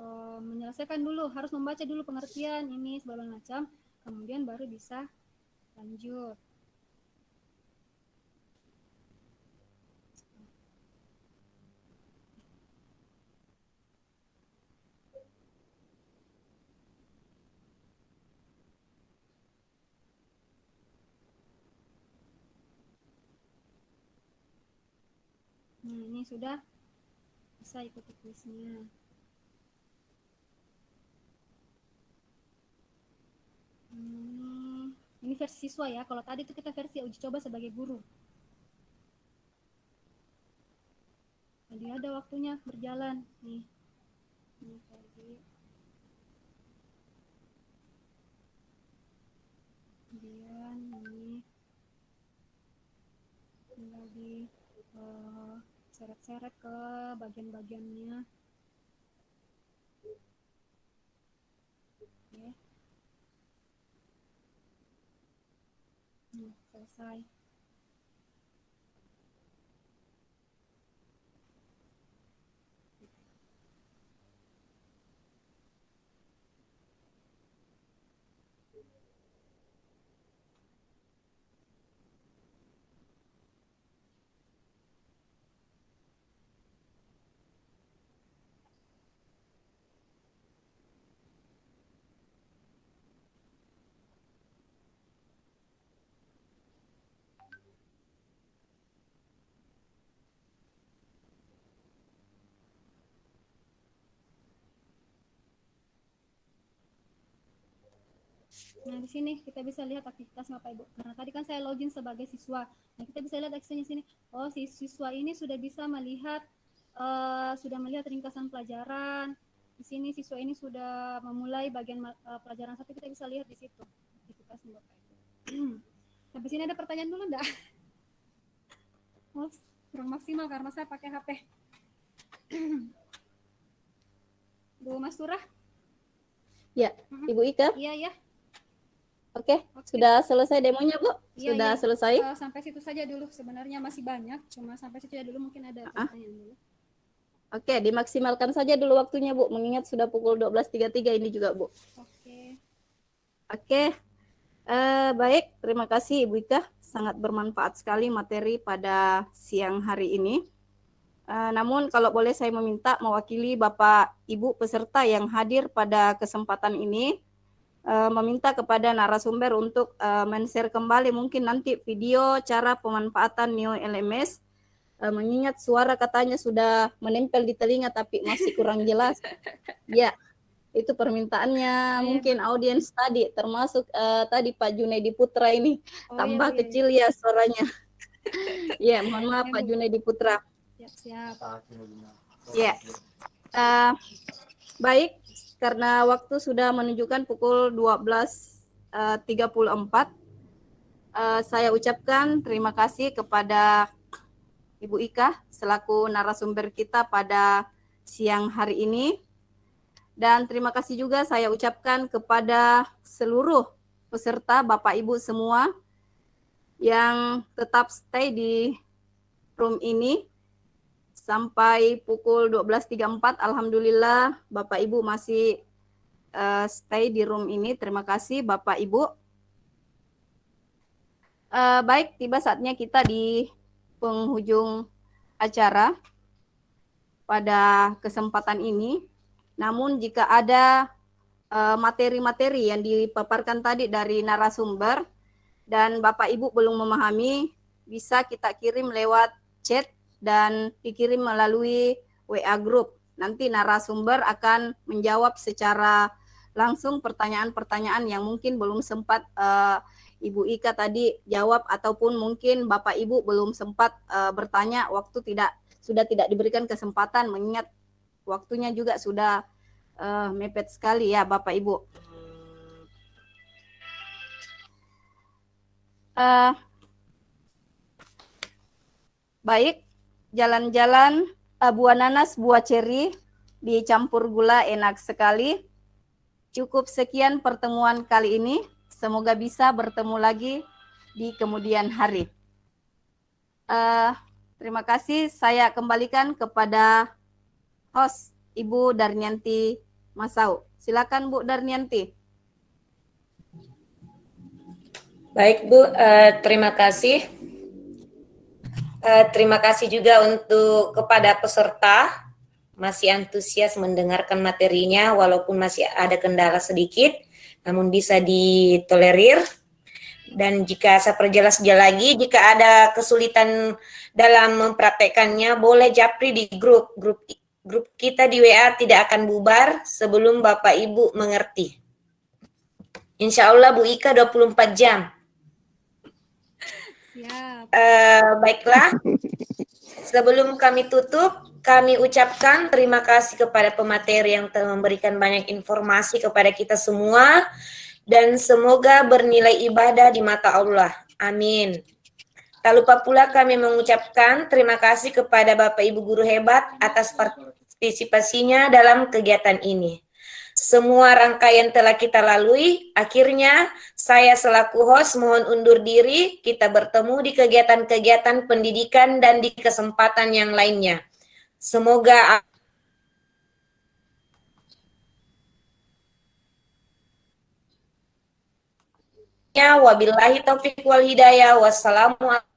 menyelesaikan dulu, harus membaca dulu pengertian ini segala macam, kemudian baru bisa lanjut. Nah, ini sudah bisa ikuti kuisnya. Ini versi siswa ya. Kalau tadi itu kita versi uji coba sebagai guru. Jadi ada waktunya berjalan nih. Ini tadi. Kemudian ini tinggal di seret-seret ke bagian-bagiannya. Oke. Selesai. Nah, di sini kita bisa lihat aktivitas Bapak Ibu. Karena tadi kan saya login sebagai siswa. Nah, kita bisa lihat aksinya sini. Oh, si siswa ini sudah bisa melihat ringkasan pelajaran. Di sini siswa ini sudah memulai bagian pelajaran satu, kita bisa lihat di situ aktivitasnya Bapak Ibu. Sampai sini ada pertanyaan dulu enggak? Oh, kurang maksimal karena saya pakai HP. Bu Mas Turah? Ya, Ibu Ika. Iya, ya. Oke, sudah selesai demonya, Bu? Iya, Sudah iya. selesai? Sampai situ saja dulu. Sebenarnya masih banyak, cuma sampai situ ya dulu, mungkin ada pertanyaan dulu. Oke, dimaksimalkan saja dulu waktunya, Bu. Mengingat sudah pukul 12.33 ini juga, Bu. Oke. Oke. Baik, terima kasih Ibu Ika. Sangat bermanfaat sekali materi pada siang hari ini. Namun kalau boleh saya meminta mewakili Bapak Ibu peserta yang hadir pada kesempatan ini, meminta kepada narasumber untuk men-share kembali mungkin nanti video cara pemanfaatan Neo LMS, mengingat suara katanya sudah menempel di telinga tapi masih kurang jelas. Ya, itu permintaannya. Mungkin audiens tadi termasuk tadi Pak Junedi Putra ini tambah kecil ya suaranya. Ya, mohon maaf Pak Junedi Putra. Siap. Ya. Baik, karena waktu sudah menunjukkan pukul 12.34, saya ucapkan terima kasih kepada Ibu Ika selaku narasumber kita pada siang hari ini. Dan terima kasih juga saya ucapkan kepada seluruh peserta Bapak Ibu semua yang tetap stay di room ini sampai pukul 12.34. Alhamdulillah Bapak Ibu masih stay di room ini. Terima kasih Bapak Ibu. Baik, tiba saatnya kita di penghujung acara pada kesempatan ini. Namun jika ada materi-materi yang dipaparkan tadi dari narasumber dan Bapak Ibu belum memahami, bisa kita kirim lewat chat dan dikirim melalui WA group. Nanti narasumber akan menjawab secara langsung pertanyaan-pertanyaan yang mungkin belum sempat Ibu Ika tadi jawab, ataupun mungkin Bapak Ibu belum sempat bertanya, waktu sudah tidak diberikan kesempatan, mengingat waktunya juga sudah mepet sekali ya Bapak Ibu. Baik, jalan-jalan buah nanas, buah ceri dicampur gula enak sekali. Cukup sekian pertemuan kali ini. Semoga bisa bertemu lagi di kemudian hari. Terima kasih. Saya kembalikan kepada host Ibu Darnianti Masau. Silakan Bu Darnianti. Baik Bu, terima kasih. Terima kasih juga untuk kepada peserta masih antusias mendengarkan materinya walaupun masih ada kendala sedikit, namun bisa ditolerir. Dan jika saya perjelas lagi, jika ada kesulitan dalam mempraktekannya, boleh japri di grup kita di WA, tidak akan bubar sebelum Bapak Ibu mengerti. Insya Allah Bu Ika 24 jam. Siap. Baiklah, sebelum kami tutup, kami ucapkan terima kasih kepada pemateri yang telah memberikan banyak informasi kepada kita semua, dan semoga bernilai ibadah di mata Allah. Amin. Tak lupa pula kami mengucapkan terima kasih kepada Bapak Ibu guru hebat atas partisipasinya dalam kegiatan ini. Semua rangkaian telah kita lalui. Akhirnya saya selaku host mohon undur diri. Kita bertemu di kegiatan-kegiatan pendidikan dan di kesempatan yang lainnya. Semoga wabillahi taufiq wal hidayah. Wassalamualaikum